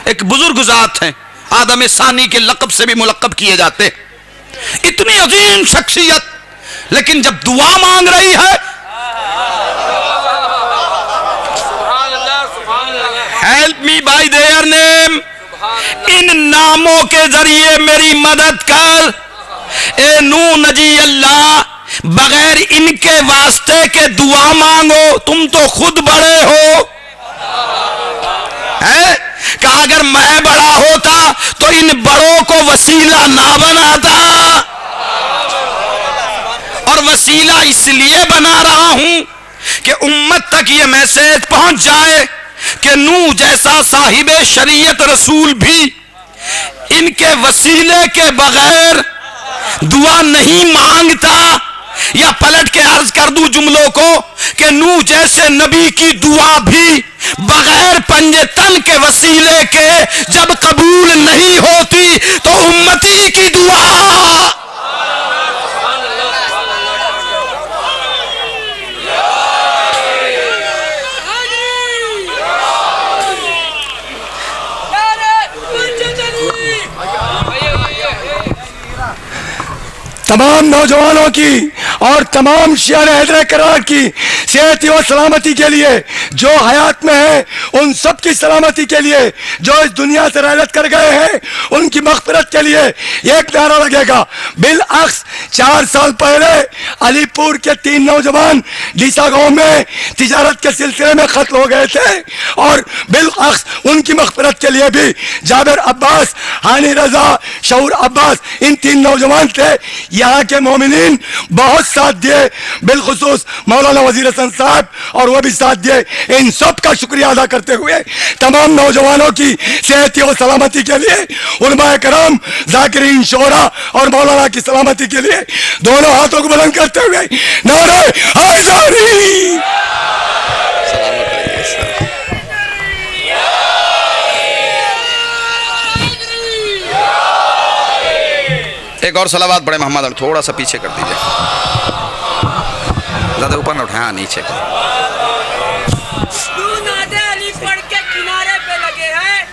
ایک بزرگ ذات ہیں، آدم ثانی کے لقب سے بھی ملقب کیے جاتے. اتنی عظیم شخصیت، لیکن جب دعا مانگ رہی ہے help me by their name, ان ناموں کے ذریعے میری مدد کر. اے نو نجی اللہ، بغیر ان کے واسطے کے دعا مانگو، تم تو خود بڑے ہو. ہے کہ اگر میں بڑا ہوتا تو ان بڑوں کو وسیلہ نہ بناتا. اور وسیلہ اس لیے بنا رہا ہوں کہ امت تک یہ میسج پہنچ جائے کہ نوح جیسا صاحب شریعت رسول بھی ان کے وسیلے کے بغیر دعا نہیں مانگتا. یا پلٹ کے عرض کر دوں جملوں کو کہ نوح جیسے نبی کی دعا بھی بغیر پنجے تن کے وسیلے کے جب قبول نہیں ہوتی تو امتی کی دعا تمام نوجوانوں کی اور تمام شیعہ حیدر کرار کی صحت و سلامتی کے لیے، جو حیات میں ہیں ان سب کی سلامتی کے لیے، جو اس دنیا سے رحلت کر گئے ہیں ان کی مغفرت کے لیے ایک نعرہ لگے گا۔ بالعکس 4 سال پہلے علی پور کے 3 نوجوان ڈیسا گاؤں میں تجارت کے سلسلے میں قتل ہو گئے تھے، اور بالعکس ان کی مغفرت کے لیے بھی جابر عباس، ہانی رضا، شعور عباس، ان 3 نوجوان تھے۔ یہاں کے مومنین بہت ساتھ دیے، بالخصوص مولانا وزیر حسن صاحب، اور وہ بھی ساتھ دیے۔ ان سب کا شکریہ ادا کرتے ہوئے تمام نوجوانوں کی صحت و سلامتی کے لیے، علماء کرام، ذاکرین شعراء اور مولانا کی سلامتی کے لیے دونوں ہاتھوں کو بلند کرتے ہوئے نعرہ حیدری۔ ایک اور صلوات پڑھے محمد علی، تھوڑا سا پیچھے کر دیجئے، زیادہ اوپر نہ اٹھائیں، نیچے کر۔ تو نادے علی پڑھ کے کنارے پہ لگے ہیں،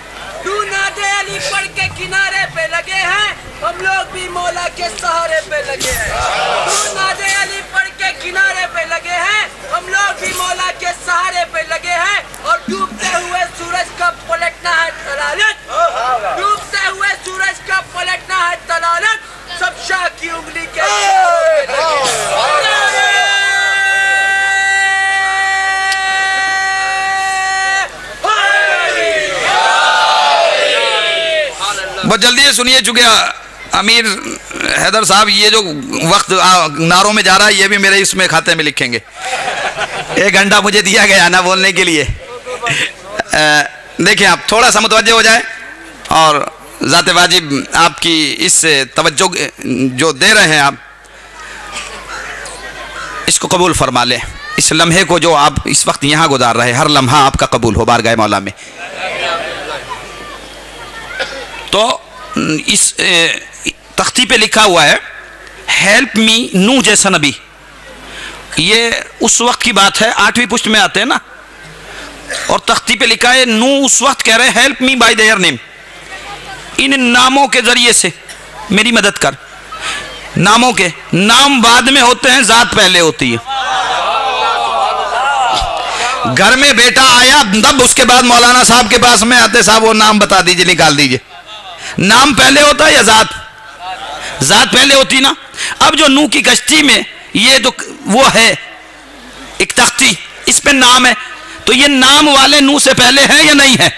تو نادے علی پڑھ کے کنارے پہ لگے ہیں، ہم لوگ بھی مولا کے سہارے پہ لگے ہیں۔ تو نادے علی پڑھ کے کنارے پہ لگے ہیں، ہم لوگ بھی مولا کے سہارے پہ لگے ہیں، اور ڈوبتے ہوئے سورج کا پلٹنا ہے دلالت، ڈوبتے ہوئے سورج کا پلٹنا ہے دلالت، سب شاہ کی انگلی کے بہت جلدی سے سنیے، چونکہ امیر حیدر صاحب یہ جو وقت نعروں میں جا رہا ہے یہ بھی میرے اس میں کھاتے میں لکھیں گے۔ 1 گھنٹہ مجھے دیا گیا نا بولنے کے لیے۔ دیکھیں آپ تھوڑا سا متوجہ ہو جائے، اور ذات واجب آپ کی اس توجہ جو دے رہے ہیں آپ اس کو قبول فرما لیں، اس لمحے کو جو آپ اس وقت یہاں گزار رہے، ہر لمحہ آپ کا قبول ہو بارگاہ مولا میں۔ تو اس تختی پہ لکھا ہوا ہے ہیلپ می نوح جیسا نبی، یہ اس وقت کی بات ہے، 8ویں پشت میں آتے ہیں نا، اور تختی پہ لکھا ہے نوح اس وقت کہہ رہے ہیں help me by their name, ان ناموں کے ذریعے سے میری مدد کر۔ ناموں کے نام بعد میں ہوتے ہیں، ذات پہلے ہوتی ہے۔ گھر میں بیٹا آیا تب اس کے بعد مولانا صاحب کے پاس میں آتے، صاحب وہ نام بتا دیجئے، نکال دیجئے۔ نام پہلے ہوتا ہے یا ذات؟ ذات پہلے ہوتی نا۔ اب جو نوح کی کشتی میں یہ جو وہ ہے ایک تختی، اس پہ نام ہے، تو یہ نام والے نوح سے پہلے ہیں یا نہیں ہے؟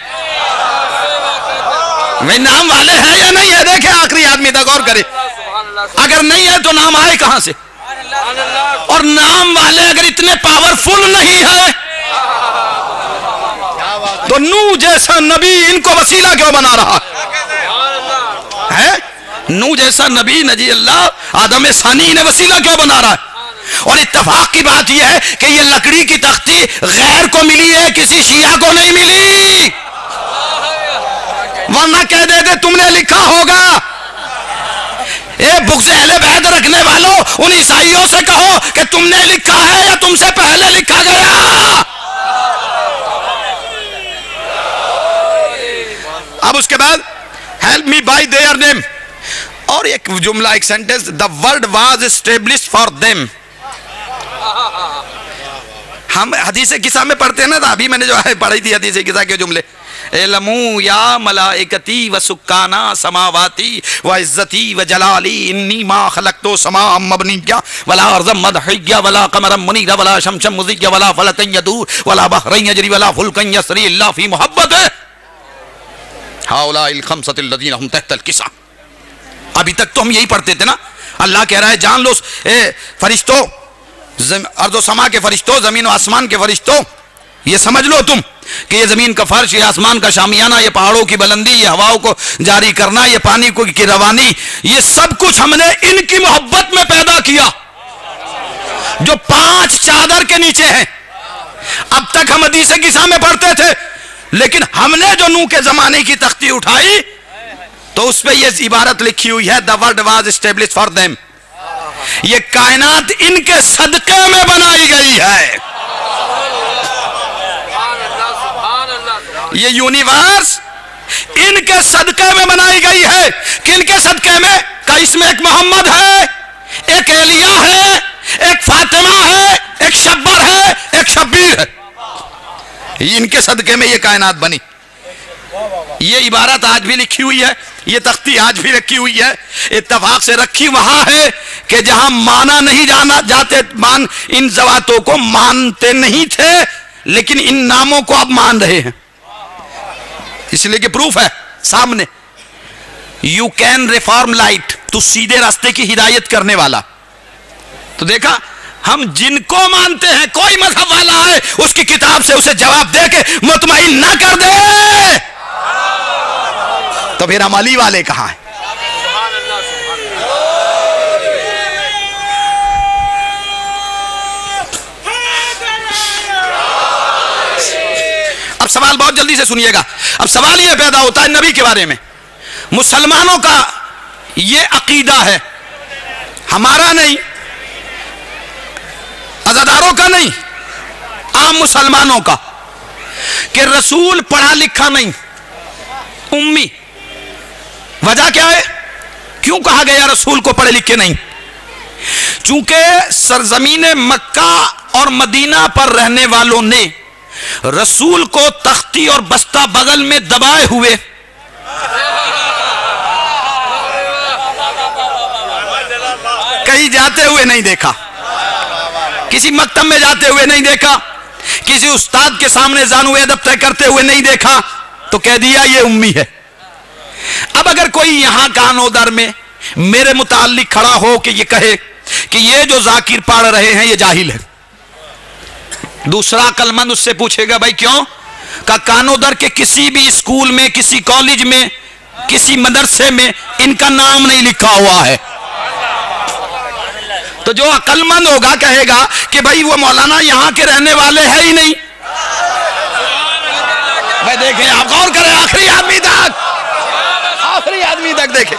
وہ نام والے ہیں یا نہیں ہے؟ دیکھیں آخری آدمی تک غور کرے، اگر نہیں ہے تو نام آئے کہاں سے؟ اور نام والے اگر اتنے پاورفل نہیں ہے تو نوح جیسا نبی ان کو وسیلہ کیوں بنا رہا ہے؟ نوح جیسا نبی نجی اللہ آدم ثانی نے وسیلہ کیوں بنا رہا ہے؟ اور اتفاق کی بات یہ ہے کہ یہ لکڑی کی تختی غیر کو ملی ہے، کسی شیعہ کو نہیں ملی، ورنہ کہہ دیتے تم نے لکھا ہوگا۔ اے بغض اہل بیت رکھنے والوں، ان عیسائیوں سے کہو کہ تم نے لکھا ہے یا تم سے پہلے لکھا گیا۔ اب اس کے بعد help me by their name، اور ایک جملہ، ایک sentence, the word was established for them۔ ہم حدیث قصہ میں پڑھتے ہیں نا، ابھی میں نے جو ہے پڑھی تھی حدیث قصہ کے جملے، اعلموا یا ملائکتی و سکانا سماواتی و عزتی و جلالی انی ما خلقت سماء مبنیہ ولا ارضا مدحیہ ولا قمرا منیرا ولا شمسا مضیہ ولا فلکا یدور ولا بحرا یجری ولا فلکا یسری الا فی محبتہ ہؤلاء الخمسۃ الذین هم تحت القصہ۔ ابھی تک تو ہم یہی پڑھتے تھے نا، اللہ کہہ رہا ہے جان لو اے فرشتوں، ارض و سما کے فرشتوں، زمین و آسمان کے فرشتوں، یہ سمجھ لو تم کہ یہ زمین کا فرش، یہ آسمان کا شامیانہ، یہ پہاڑوں کی بلندی، یہ ہواؤں کو جاری کرنا، یہ پانی کی روانی، یہ سب کچھ ہم نے ان کی محبت میں پیدا کیا۔ جو 5 چادر کے نیچے ہیں. اب تک ہم حدیث قصہ میں پڑھتے تھے, لیکن ہم نے جو نوح کے زمانے کی تختی اٹھائی تو اس پہ یہ عبارت لکھی ہوئی ہے, the world was established for them. یہ کائنات ان کے صدقے میں بنائی گئی ہے. یہ یونیورس ان کے صدقے میں بنائی گئی ہے. کن کے صدقے میں؟ کہ اس میں ایک محمد ہے, ایک ایلیا ہے, ایک فاطمہ ہے, ایک شبر ہے, ایک شبیر ہے. ان کے صدقے میں یہ کائنات بنی. یہ عبارت آج بھی لکھی ہوئی ہے, یہ تختی آج بھی رکھی ہوئی ہے. اتفاق سے رکھی وہاں ہے کہ جہاں مانا نہیں جانا جاتے, ان ذواتوں کو مانتے نہیں تھے, لیکن ان ناموں کو اب مان رہے ہیں. اس لیے کہ پروف ہے سامنے. یو کین ریفارم لائٹ, تو سیدھے راستے کی ہدایت کرنے والا. تو دیکھا, ہم جن کو مانتے ہیں, کوئی مذہب والا ہے اس کی کتاب سے اسے جواب دے کے مطمئن نہ کر دے تو پھر ہم علی والے کہاں ہیں؟ اب سوال بہت جلدی سے سنیے گا. اب سوال یہ پیدا ہوتا ہے نبی کے بارے میں. مسلمانوں کا یہ عقیدہ ہے, ہمارا نہیں, عزاداروں کا نہیں, عام مسلمانوں کا, کہ رسول پڑھا لکھا نہیں, امی. وجہ کیا ہے؟ کیوں کہا گیا رسول کو پڑھے لکھے نہیں؟ چونکہ سرزمین مکہ اور مدینہ پر رہنے والوں نے رسول کو تختی اور بستہ بغل میں دبائے ہوئے کہیں جاتے ہوئے نہیں دیکھا, کسی مکتب میں جاتے ہوئے نہیں دیکھا, کسی استاد کے سامنے زانو ادب طے کرتے ہوئے نہیں دیکھا, تو کہہ دیا یہ امی ہے. اب اگر کوئی یہاں کانو در میں میرے متعلق کھڑا ہو کہ یہ کہے کہ یہ جو ذاکر پڑھ رہے ہیں یہ جاہل ہے, دوسرا عقل مند اس سے پوچھے گا بھائی کیوں؟ کہ کانو در کے کسی بھی اسکول میں, کسی کالج میں, کسی مدرسے میں ان کا نام نہیں لکھا ہوا ہے. تو جو عقل مند ہوگا کہے گا کہ بھائی وہ مولانا یہاں کے رہنے والے ہیں ہی نہیں. بھائی دیکھیں, آپ غور کریں, آخری آدمی تک دیکھیں.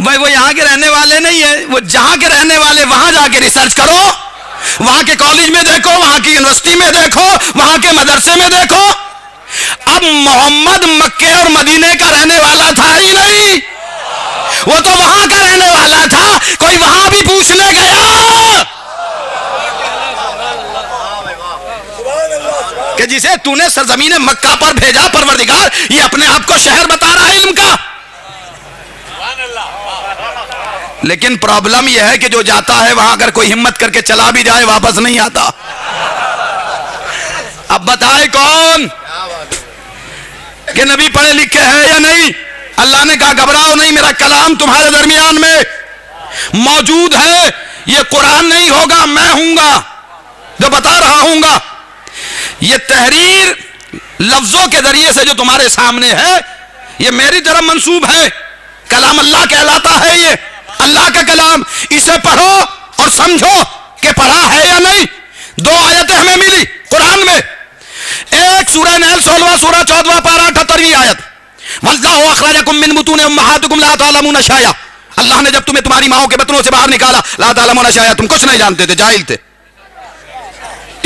بھائی وہ یہاں کے رہنے والے نہیں ہیں, وہ جہاں کے رہنے والے وہاں جا کے ریسرچ کرو, وہاں کے کالج میں دیکھو, وہاں کی یونیورسٹی میں دیکھو, وہاں کے مدرسے میں دیکھو. اب محمد مکے اور مدینے کا رہنے والا تھا ہی نہیں, وہ تو وہاں کا رہنے والا تھا. کوئی وہاں بھی پوچھنے گیا کہ جسے تو نے سرزمین مکہ پر بھیجا پروردگار, یہ اپنے آپ کو شہر بتا رہا ہے علم کا. لیکن پرابلم یہ ہے کہ جو جاتا ہے وہاں اگر کوئی ہمت کر کے چلا بھی جائے واپس نہیں آتا. اب بتائے کون کہ نبی پڑھے لکھے ہیں یا نہیں؟ اللہ نے کہا گھبراؤ نہیں, میرا کلام تمہارے درمیان میں موجود ہے. یہ قرآن نہیں ہوگا, میں ہوں گا جو بتا رہا ہوں گا. یہ تحریر لفظوں کے ذریعے سے جو تمہارے سامنے ہے یہ میری طرف منسوب ہے. کلام اللہ کہلاتا ہے, یہ اللہ کا کلام. اسے پڑھو اور سمجھو کہ پڑھا ہے یا نہیں. 2 آیتیں ہمیں ملی قرآن میں. ایک سورہ نحل 16واں سورہ 14واں پارہ 78ویں آیت, وَاللَّهُ أَخْرَجَكُم مِّن بُطُونِ أُمَّهَاتِكُمْ لَا تَعْلَمُونَ شَيْئًا. اللہ نے جب تمہیں تمہاری ماؤں کے بطنوں سے باہر نکالا, لا تعلمون شیئا, تم کچھ نہیں جانتے تھے, جاہل تھے.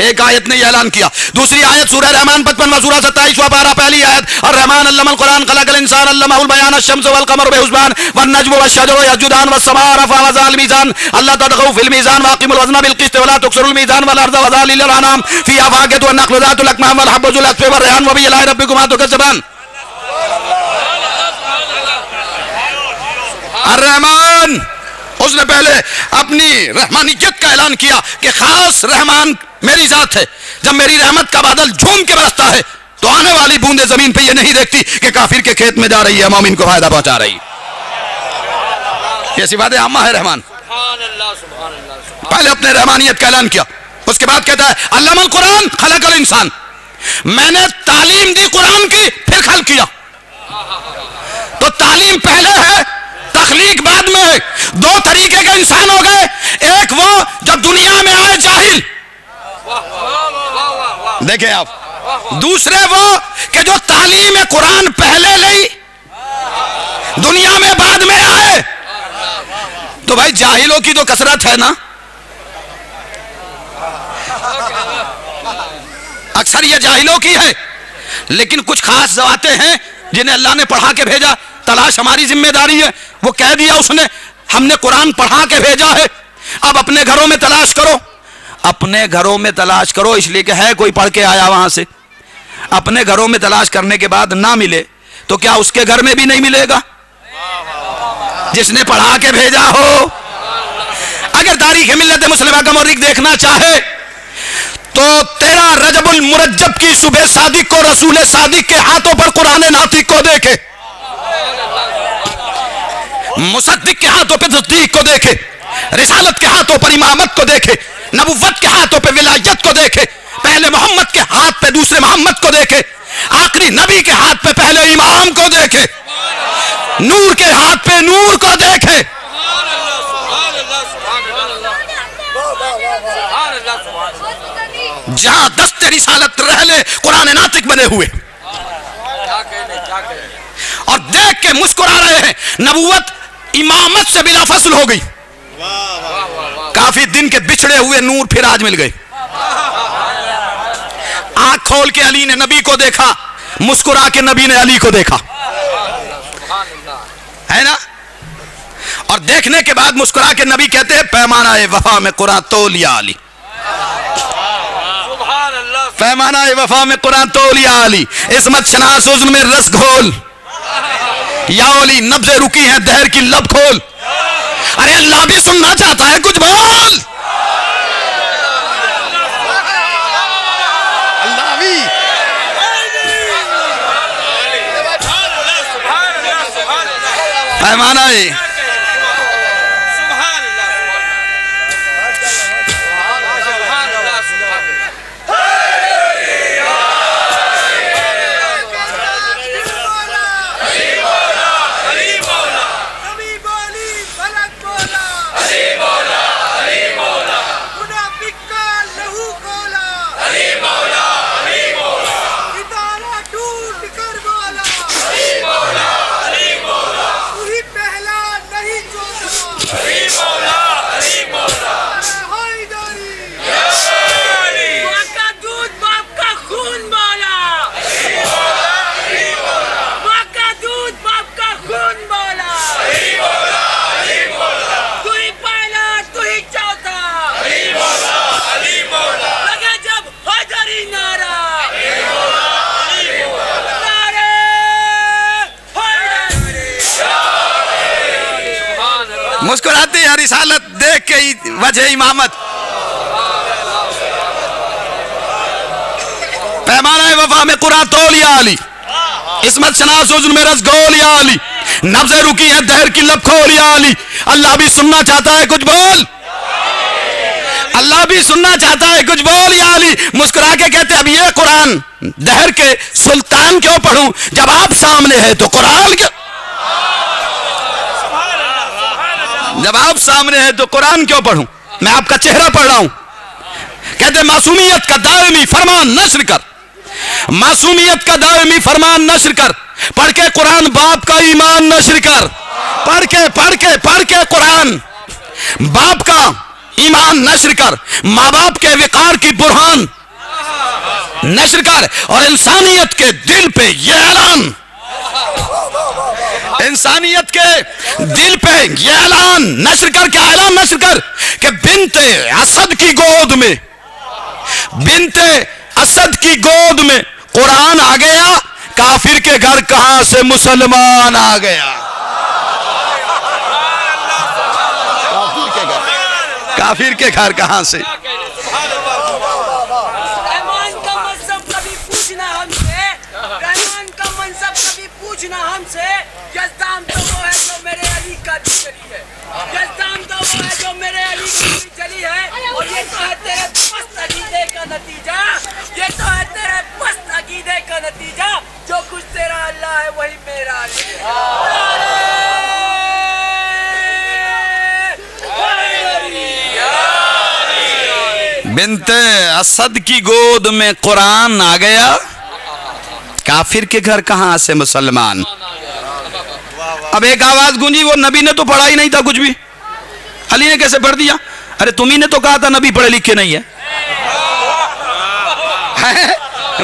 ایک آیت نے یہ اعلان کیا. دوسری آیت سورہ رحمان 55واں سورہ 27واں پارہ پہلی آیت, الرحمن علم القرآن خلق الانسان علمہ البیان الشمس والقمر بحسبان والنجم والشجر يسجدان والسماء رفعها ووضع الميزان الا تطغوا في الميزان واقيموا الوزن بالقسط ولا تكسروا الميزان والارض وذلل للانعام فيها فاكهة والنخل ذات الاكمام والحب ذو العصف والريحان وبإله ربكما تكذبان. الرحمن, اس نے پہلے اپنی رحمانیت کا اعلان کیا کہ خاص رحمان میری ذات ہے. جب میری رحمت کا بادل جھوم کے برستا ہے تو آنے والی بوندیں زمین پہ یہ نہیں دیکھتی کہ کافر کے کھیت میں جا رہی ہے, مومن کو فائدہ پہنچا رہی. یہ صفات عامہ ہے رحمان. سبحان اللہ سبحان اللہ. پہلے اپنے رحمانیت کا اعلان کیا, اس کے بعد کہتا ہے علم القرآن خلق الانسان, میں نے تعلیم دی قرآن کی پھر خلق کیا. تو تعلیم پہلے ہے, تخلیق بعد میں ہے. دو طریقے کے انسان ہو گئے, ایک وہ جو دنیا میں آئے جاہل, دیکھیں آپ, دوسرے وہ کہ جو تعلیم قرآن پہلے لئی دنیا میں بعد میں آئے. تو بھائی جاہلوں کی تو کثرت ہے نا, اکثر یہ جاہلوں کی ہے, لیکن کچھ خاص ذواتیں ہیں جنہیں اللہ نے پڑھا کے بھیجا. تلاش ہماری ذمہ داری ہے, وہ کہہ دیا اس نے, ہم نے قرآن پڑھا کے بھیجا ہے. اب اپنے گھروں میں تلاش کرو, اپنے گھروں میں تلاش کرو, اس لیے کہ ہے کوئی پڑھ کے آیا وہاں سے. اپنے گھروں میں تلاش کرنے کے بعد نہ ملے تو کیا اس کے گھر میں بھی نہیں ملے گا جس نے پڑھا کے بھیجا ہو؟ اگر تاریخ ملت مسلمہ کا مورخ دیکھنا چاہے تو 13 رجب المرجب کی صبح صادق کو رسول صادق کے ہاتھوں پر قرآن ناطق کو دیکھے, مصدق کے ہاتھوں پہ تصدیق کو دیکھے, رسالت کے ہاتھوں پر امامت کو دیکھے, نبوت کے ہاتھوں پہ ولایت کو دیکھے, پہلے محمد کے ہاتھ پہ دوسرے محمد کو دیکھے, آخری نبی کے ہاتھ پہ پہلے امام کو دیکھے, نور کے ہاتھ پہ نور کو دیکھے. جہاں دست رسالت رہ لے قرآن ناطق بنے ہوئے, اور دیکھ کے مسکرا رہے ہیں. نبوت امامت سے بلا فصل ہو گئی, کافی دن کے بچھڑے ہوئے نور پھر آج مل گئے. آنکھ کھول کے علی نے نبی کو دیکھا, مسکرا کے نبی نے علی کو دیکھا, ہے نا. اور دیکھنے کے بعد مسکرا کے نبی کہتے ہیں پیمانہ وفا میں قرآن تول یا علی, پیمانہ وفا میں قرآن تول یا علی, عصمت شناس عزم میں رس گھول, یا علی نبض رکی ہے دہر کی لب کھول. ارے اللہ بھی سننا چاہتا ہے, کچھ بول. اللہ بھی پیمانہ ہے. مسکراتے ہیں رسالت دیکھ کے وجہ امامت. پیمانہ وفا میں قرآن تول یا علی, عصمت شناس عزم میں رس گھول یا علی, نبض رکی ہے دہر کی لب کھول یا علی. اللہ بھی سننا چاہتا ہے, کچھ بول. اللہ بھی سننا چاہتا ہے, کچھ بول یا علی. مسکرا کے کہتے اب یہ قرآن دہر کے سلطان کیوں پڑھوں جب آپ سامنے ہے تو قرآن کیوں, جب آپ سامنے ہے تو قرآن کیوں پڑھوں, میں آپ کا چہرہ پڑھ رہا ہوں. کہتے معصومیت کا دائمی فرمان نشر کر, معصومیت کا دائمی فرمان نشر کر, پڑھ کے قرآن باپ کا ایمان نشر کر, پڑھ کے قرآن باپ کا ایمان نشر کر, ماں باپ کے وقار کی برہان نشر کر, اور انسانیت کے دل پہ یہ اعلان, انسانیت کے دل پہ یہ اعلان نشر کر. کیا اعلان نشر کر کہ بنت اسد کی گود میں, بنت اسد کی گود میں قرآن آ گیا, کافر کے گھر کہاں سے مسلمان آ گیا. کافر کے گھر کہاں سے. رحمان کا منصب کبھی پوچھنا ہم سے, رحمان کا منصب کبھی پوچھنا ہم سے, یزدان تو وہ ہے جو میرے علی کا دشمنی ہے. تو ہے تیرے پست عقیدے کا نتیجہ, یہ تو ہے تیرے پست عقیدے کا نتیجہ. جو کچھ تیرا اللہ ہے وہی میرا بنت اسد کی گود میں قرآن آ گیا, کافر کے گھر کہاں سے مسلمان. اب ایک آواز گونجی, وہ نبی نے تو پڑھا ہی نہیں تھا کچھ بھی, علی نے کیسے پڑھ دیا؟ ارے تمہیں نے تو کہا تھا نبی پڑھے لکھے نہیں ہے.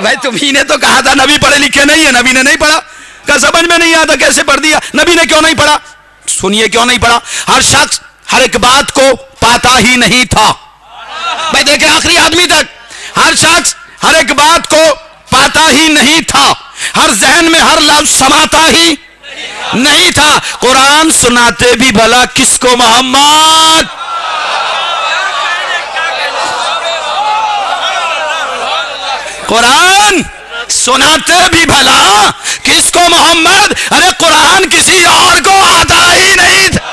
بھائی تمہیں نے تو کہا تھا نبی پڑھے لکھے نہیں ہے, نبی نے نہیں پڑھا, کہ سمجھ میں نہیں آتا کیسے پڑھ دیا. نبی نے کیوں نہیں پڑھا؟ سنیے کیوں نہیں پڑھا. ہر شخص ہر ایک بات کو پاتا ہی نہیں تھا. بھائی دیکھیں آخری آدمی تک, ہر شخص ہر ایک بات کو پاتا ہی نہیں تھا, ہر ذہن میں ہر لفظ سماتا ہی نہیں تھا. قرآن سناتے بھی بھلا کس کو محمد؟ قرآن سناتے بھی بھلا کس کو محمد؟ ارے قرآن کسی اور کو آتا ہی نہیں تھا.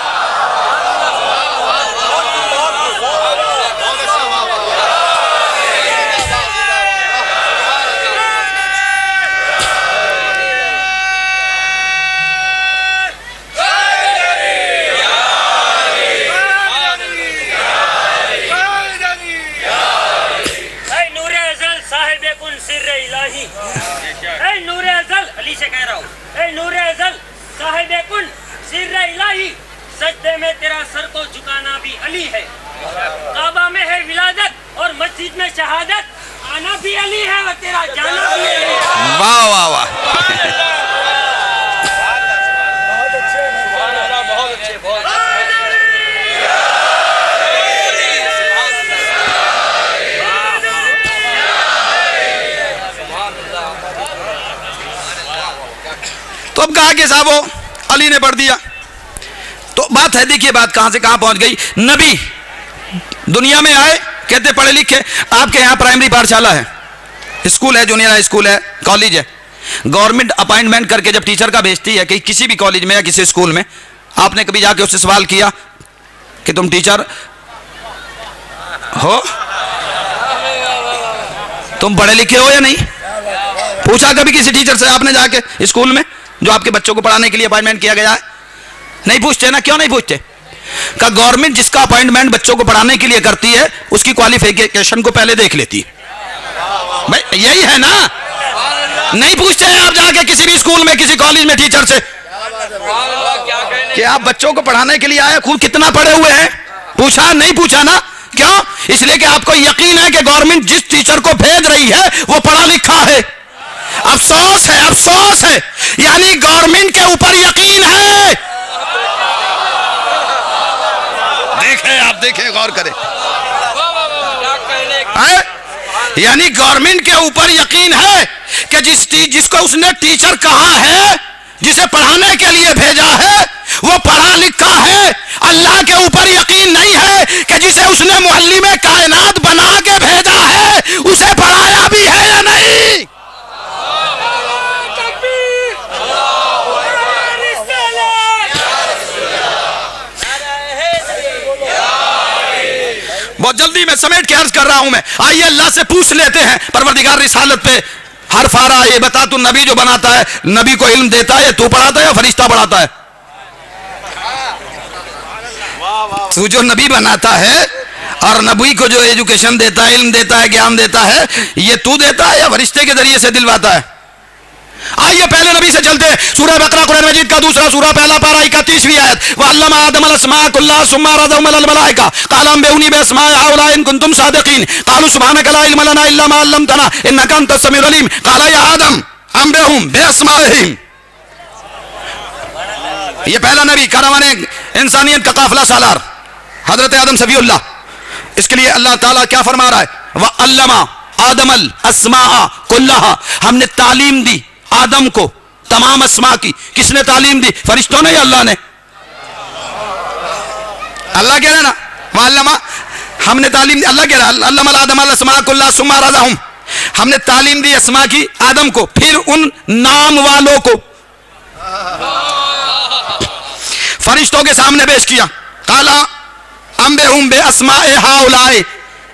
اے نور ازل, علی سے کہہ رہا ہوں, اے نور ازل صاحب کن سر الہی, سجدے میں تیرا سر کو جھکانا بھی علی ہے. کعبہ میں ہے ولادت اور مسجد میں شہادت, آنا بھی علی ہے اور تیرا جانا بھی علی ہے. واہ واہ واہ. تو اب کہا کہ صاحب علی نے پڑھ دیا, تو بات ہے, دیکھیے بات کہاں سے کہاں پہنچ گئی. نبی دنیا میں آئے, کہتے پڑھے لکھے. آپ کے یہاں پرائمری پاٹھشالہ ہے, اسکول ہے, جونیئر ہائی اسکول ہے, کالج ہے. گورنمنٹ اپائنٹمنٹ کر کے جب ٹیچر کا بھیجتی ہے کہ کسی بھی کالج میں یا کسی اسکول میں, آپ نے کبھی جا کے اس سے سوال کیا کہ تم ٹیچر ہو, تم پڑھے لکھے ہو یا نہیں؟ پوچھا کبھی کسی ٹیچر سے آپ نے جا کے اسکول میں جو آپ کے بچوں کو پڑھانے کے لیے اپائنٹمنٹ کیا گیا ہے؟ نہیں پوچھتے نا. کیوں نہیں پوچھتے؟ کہ گورنمنٹ جس کا اپائنٹمنٹ بچوں کو پڑھانے کے لیے کرتی ہے اس کی کوالیفیکیشن کو پہلے دیکھ لیتی ہے. بھائی یہی ہے نا, نہیں پوچھتے ہیں آپ جا کے کسی بھی اسکول میں کسی کالج میں ٹیچر سے کہ آپ بچوں کو پڑھانے کے لیے آئے, خود کتنا پڑھے ہوئے ہیں؟ پوچھا نہیں پوچھا نا. کیوں؟ اس لیے کہ آپ کو یقین ہے کہ گورنمنٹ جس ٹیچر کو بھیج رہی ہے وہ پڑھا لکھا ہے. افسوس ہے, افسوس ہے, یعنی گورنمنٹ کے اوپر یقین ہے. دیکھیں آپ, دیکھیں غور کریں, یعنی گورنمنٹ کے اوپر یقین ہے کہ جس کو اس نے ٹیچر کہا ہے, جسے پڑھانے کے لیے بھیجا ہے, وہ پڑھا لکھا ہے. اللہ کے اوپر یقین نہیں ہے کہ جسے اس نے معلم کائنات بنا کے بھیجا ہے اسے پڑھایا بھی ہے یا نہیں. بہت جلدی میں سمیٹ کے عرض کر رہا ہوں. میں آئیے اللہ سے پوچھ لیتے ہیں پروردگار رسالت پہ ہر فارا, یہ بتا تو نبی جو بناتا ہے نبی کو علم دیتا ہے, تو پڑھاتا ہے یا فرشتہ پڑھاتا ہے؟ تو جو نبی بناتا ہے اور نبی کو جو ایجوکیشن دیتا ہے, علم دیتا ہے, گیان دیتا ہے, یہ تو دیتا ہے یا فرشتے کے ذریعے سے دلواتا ہے؟ آئیے پہلے نبی سے چلتے ہیں. سورہ بقرہ قرآن مجید کا دوسرا سورہ, پہلا پارہ 31ویں آیت. وَعَلَّمَ آدَمَ الْأَسْمَاءَ كُلَّهَا ثُمَّ عَرَضَهُمْ عَلَى الْمَلَائِكَةِ قَالَ أَنبِئُونِي بِأَسْمَاءِ هَؤُلَاءِ إِن كُنتُمْ صَادِقِينَ قَالُوا سُبْحَانَكَ لَا عِلْمَ لَنَا إِلَّا مَا عَلَّمْتَنَا إِنَّكَ أَنتَ السَّمِيعُ الْعَلِيمُ قَالَ يَا آدَمُ أَنبِئْهُم بِأَسْمَائِهِمْ. یہ پہلا نبی کاروان انسانیت کا قافلہ سالار حضرت آدم صفی اللہ. اس کے لیے اللہ تعالیٰ کیا فرما رہا ہے؟ وَعَلَّمَ آدَمَ الْأَسْمَاءَ كُلَّهَا, ہم نے تعلیم دی آدم کو تمام اسماء کی. کس نے تعلیم دی؟ فرشتوں نے یا اللہ نے؟ اللہ کہہ رہا ہے نا وَعَلَّمَ, ہم نے تعلیم دی. اللہ کہہ رہا ہے عَلَّمَ آدَمَ الْأَسْمَاءَ كُلَّهَا ثُمَّ عَرَضَهُمْ, ہم نے تعلیم دی اسماء کی آدم کو, پھر ان نام والوں کو فرشتوں کے سامنے پیش کیا. قَالَ أَنبِئْهُم بِأَسْمَاءِ هَؤُلَاءِ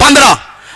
15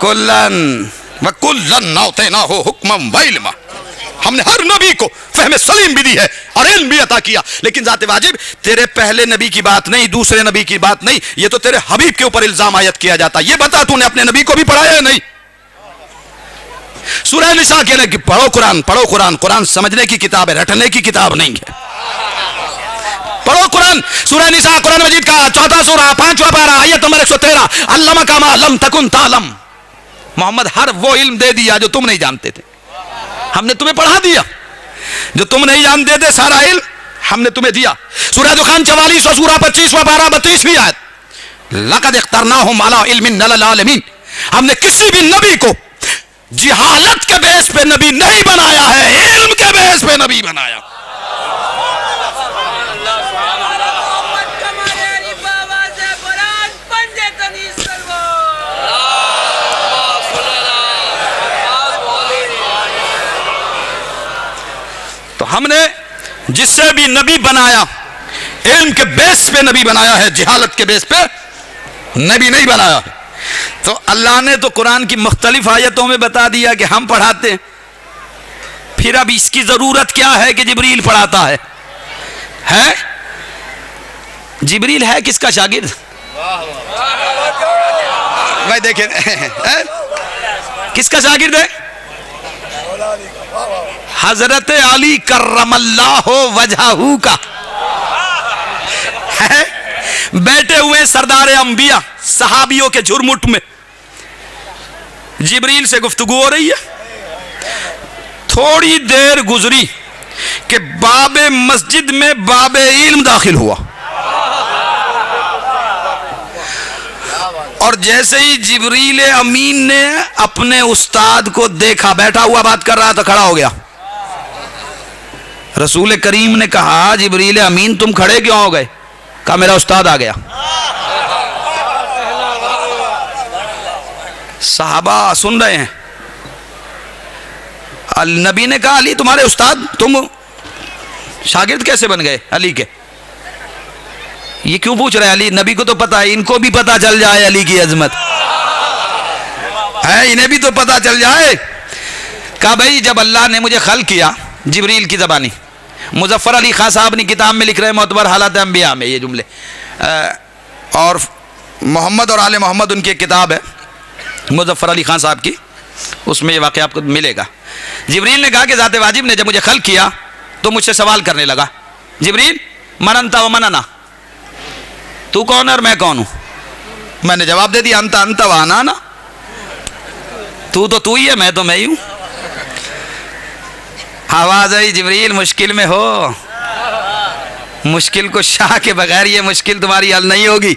کلن وکلن آتیناہ حکما وعلما، ہم نے ہر نبی کو فہم سلیم بھی دی ہے اور علم بھی عطا کیا، لیکن ذات واجب تیرے پہلے نبی کی بات نہیں، دوسرے نبی کی بات نہیں، یہ تو تیرے حبیب کے اوپر الزام عائد کیا جاتا. یہ بتا تو نے اپنے نبی کو بھی پڑھایا ہے نہیں؟ سورہ نساء کہنے کہ پڑھو قرآن، پڑھو قرآن. قرآن سمجھنے کی کتاب ہے، رٹنے کی کتاب نہیں ہے. پڑھو قرآن. سورہ نساء قرآن مجید کا 14 سورہ 5واں پارہ آیت نمبر 113. علمک ما لم تکن تعلم. محمد ہر وہ علم دے دیا جو تم نہیں جانتے تھے. ہم نے تمہیں پڑھا دیا جو تم نہیں جانتے تھے، سارا علم ہم نے تمہیں دیا. سورہ دخان 44 سورہ 25واں پارہ 32ویں آیت. لقد اخترناہم علی علم من العالمین. ہم نے کسی بھی نبی کو جہالت کے بیس پہ نبی نہیں بنایا ہے، علم کے بیس پہ نبی بنایا. محمد کمال علی بابا سے قرآن پنجے تنی سلوار. تو ہم نے جس سے بھی نبی بنایا علم کے بیس پہ نبی بنایا ہے، جہالت کے بیس پہ نبی نہیں بنایا ہے. تو اللہ نے تو قرآن کی مختلف آیتوں میں بتا دیا کہ ہم پڑھاتے ہیں، پھر اب اس کی ضرورت کیا ہے کہ جبریل پڑھاتا ہے؟ جبریل ہے کس کا شاگرد؟ بھائی دیکھیں کس کا شاگرد ہے؟ حضرت علی کرم اللہ وجہہ کا. بیٹھے ہوئے سردار انبیاء صحابیوں کے جھرمٹ میں جبریل سے گفتگو ہو رہی ہے. تھوڑی دیر گزری کہ باب مسجد میں باب علم داخل ہوا، اور جیسے ہی جبریل امین نے اپنے استاد کو دیکھا بیٹھا ہوا بات کر رہا تو کھڑا ہو گیا. رسول کریم نے کہا جبریل امین تم کھڑے کیوں ہو گئے؟ کہا میرا استاد آ گیا. صحابہ سن رہے ہیں. نبی نے کہا علی تمہارے استاد، تم شاگرد کیسے بن گئے علی کے؟ یہ کیوں پوچھ رہے ہیں علی؟ نبی کو تو پتا ہے، ان کو بھی پتا چل جائے علی کی عظمت ہے، انہیں بھی تو پتا چل جائے. کہا بھائی جب اللہ نے مجھے خلق کیا، جبریل کی زبانی، مظفر علی خان صاحب نے کتاب میں لکھ رہے ہیں معتبر حالات انبیاء میں یہ جملے، اور محمد اور آل محمد ان کی ایک کتاب ہے مظفر علی خان صاحب کی، اس میں یہ واقعہ آپ کو ملے گا. جبریل نے کہا کہ ذات واجب نے جب مجھے خلق کیا تو مجھ سے سوال کرنے لگا، جبریل من انت و من انا، تو کون ہے اور میں کون ہوں؟ میں نے جواب دے دیا انت انت و انا انا، تو ہی ہے، میں تو میں ہی ہوں. آواز آئی جبریل مشکل میں ہو، مشکل کو شاہ کے بغیر یہ مشکل تمہاری حل نہیں ہوگی،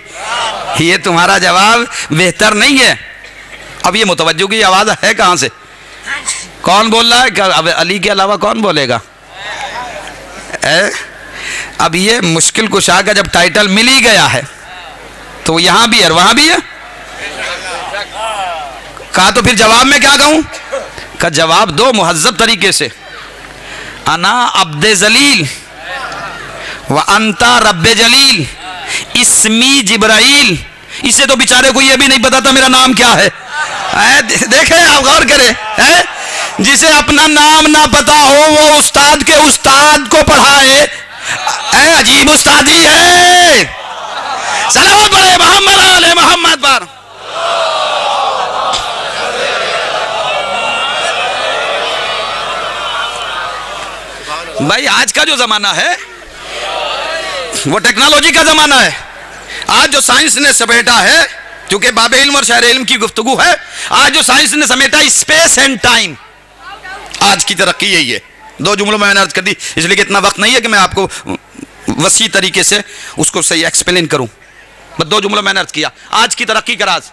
یہ تمہارا جواب بہتر نہیں ہے. اب یہ متوجہ کی آواز ہے کہاں سے؟ کون بول رہا ہے؟ اب علی کے علاوہ کون بولے گا؟ اب یہ مشکل کشا کا جب ٹائٹل مل ہی گیا ہے تو یہاں بھی ہے اور وہاں بھی ہے. کہا تو پھر جواب میں کیا کہوں؟ کہ جواب دو مہذب طریقے سے، انا عبد ذلیل وانتا رب جلیل اسمی جبرائیل. اسے تو بیچارے کو یہ بھی نہیں پتا تھا میرا نام کیا ہے. دیکھیں آپ غور کریں، جسے اپنا نام نہ پتا ہو وہ استاد کے استاد کو پڑھائے، عجیب استادی ہے. صلوات پڑھے محمد علیہ محمد پر. بھائی آج کا جو زمانہ ہے وہ ٹیکنالوجی کا زمانہ ہے. آج جو سائنس نے سمیٹا ہے، کیونکہ باب علم اور شہر علم کی گفتگو ہے، آج جو سائنس نے سمیٹا اسپیس اینڈ ٹائم، آج کی ترقی یہی ہے. دو جملوں میں نے عرض کر دی، اس لیے کہ اتنا وقت نہیں ہے کہ میں آپ کو وسیع طریقے سے اس کو صحیح ایکسپلین کروں. بس دو جملوں میں نے عرض کیا آج کی ترقی کا راز.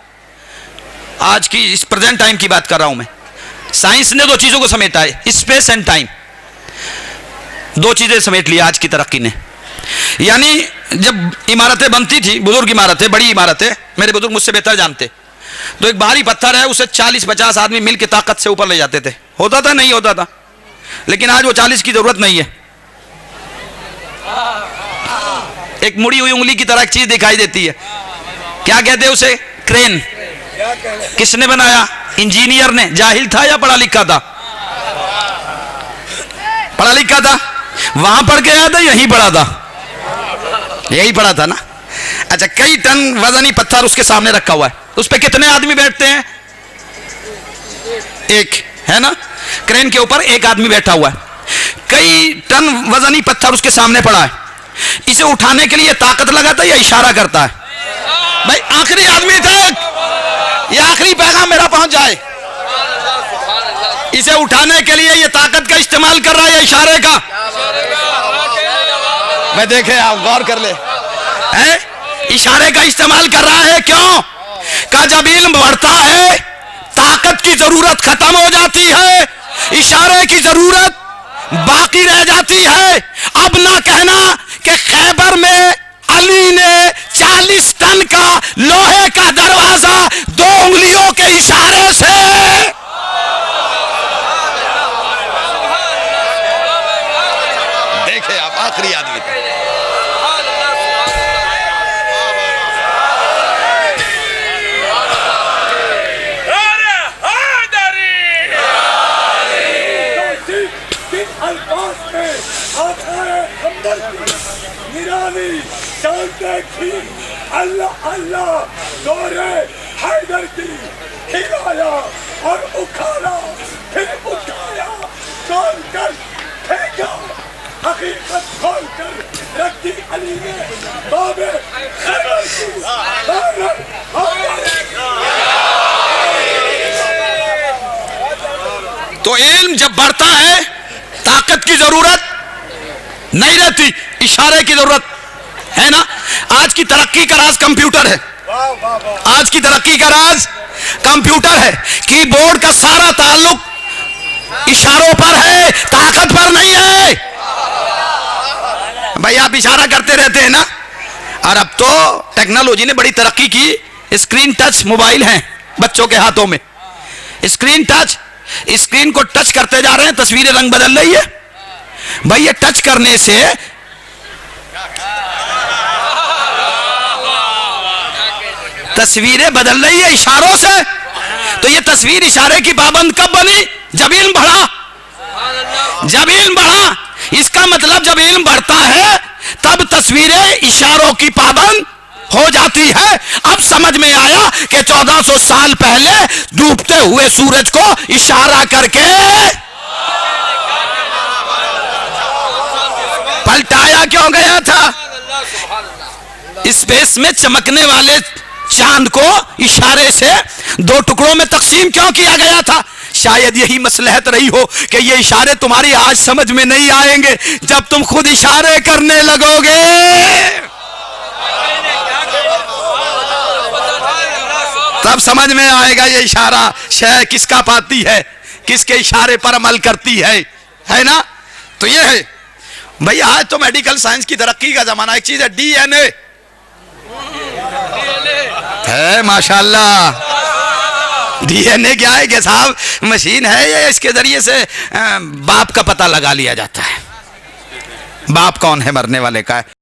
آج کی اس پریزنٹ ٹائم کی بات کر رہا ہوں میں. سائنس نے دو چیزوں کو سمیٹا ہے، اسپیس اینڈ ٹائم. دو چیزیں سمیٹ لی آج کی ترقی نے. یعنی جب عمارتیں بنتی تھی، بزرگ عمارتیں، بڑی عمارتیں، میرے بزرگ مجھ سے بہتر جانتے، تو ایک بھاری پتھر ہے اسے 40-50 آدمی مل کے طاقت سے اوپر لے جاتے تھے. ہوتا تھا نہیں ہوتا تھا؟ لیکن آج وہ 40 کی ضرورت نہیں ہے. ایک مڑی ہوئی انگلی کی طرح ایک چیز دکھائی دیتی ہے، کیا کہتے ہیں اسے؟ کرین. کس نے بنایا؟ انجینئر نے. جاہل تھا یا پڑھا لکھا تھا؟ پڑھا لکھا تھا. وہاں پڑھ کے آیا تھا یہیں پڑھا تھا؟ یہی پڑھا تھا نا. اچھا, کئی ٹن وزنی پتھر اس کے سامنے رکھا ہوا ہے, اس پہ کتنے آدمی بیٹھتے ہیں؟ ایک ہے نا. کرین کے اوپر ایک آدمی بیٹھا ہوا ہے. کئی ٹن وزنی پتھر اس کے سامنے پڑا ہے. اسے اٹھانے کے لیے طاقت لگاتا ہے یا اشارہ کرتا ہے؟ بھائی آخری آدمی تک یہ آخری پیغام میرا پہنچ جائے. اسے اٹھانے کے لیے یہ طاقت کا استعمال کر رہا ہے یا اشارے کا؟ میں دیکھیں, آپ غور کر لیں, اشارے کا استعمال کر رہا ہے. کیوں؟ کہ جب علم بڑھتا ہے طاقت کی ضرورت ختم ہو جاتی ہے, اشارے کی ضرورت باقی رہ جاتی ہے. اب نہ کہنا کہ خیبر میں علی نے 40 ٹن کا لوہے کا دروازہ 2 انگلیوں کے اشارے سے. دیکھیں آپ, آخری آدمی اللہ اللہ دورے حیدر کی ہلایا اور اکھاڑا, پھر اٹھایا, کھول کر پھینکا, حقیقت کھول کر رکھ دی علی نے باب خیبر کی. تو علم جب بڑھتا ہے طاقت کی ضرورت نہیں رہتی, اشارے کی ضرورت ہے نا. آج کی ترقی کا راز کمپیوٹر ہے. آج کی ترقی کا راز کمپیوٹر ہے. کی بورڈ کا سارا تعلق اشاروں پر ہے, طاقت پر نہیں ہے. بھائی آپ اشارہ کرتے رہتے ہیں نا. اور اب تو ٹیکنالوجی نے بڑی ترقی کی. اسکرین ٹچ موبائل ہیں بچوں کے ہاتھوں میں. اسکرین ٹچ, اسکرین کو ٹچ کرتے جا رہے ہیں, تصویریں رنگ بدل رہی ہے. بھائی یہ ٹچ کرنے سے تصویریں بدل رہی ہے اشاروں سے. تو یہ تصویر اشارے کی پابند کب بنی؟ جب علم بڑھا. جب علم بڑھا, اس کا مطلب جب علم بڑھتا ہے تب تصویریں اشاروں کی پابند ہو جاتی ہے. اب سمجھ میں آیا کہ 1400 سال پہلے ڈوبتے ہوئے سورج کو اشارہ کر کے پلٹایا کیوں گیا تھا؟ اسپیس میں چمکنے والے چاند کو اشارے سے 2 ٹکڑوں میں تقسیم کیوں کیا گیا تھا؟ شاید یہی مصلحت رہی ہو کہ یہ اشارے تمہاری آج سمجھ میں نہیں آئیں گے, جب تم خود اشارے کرنے لگو گے. تب سمجھ میں آئے گا یہ اشارہ شے کس کا پاتی ہے, کس کے اشارے پر عمل کرتی ہے نا. تو یہ ہے بھئی. آج تو میڈیکل سائنس کی ترقی کا زمانہ. ایک چیز ہے ڈی این اے ہے, ماشاءاللہ. ڈی این اے کیا ہے کہ صاحب مشین ہے یہ, اس کے ذریعے سے باپ کا پتہ لگا لیا جاتا ہے. باپ کون ہے مرنے والے کا ہے.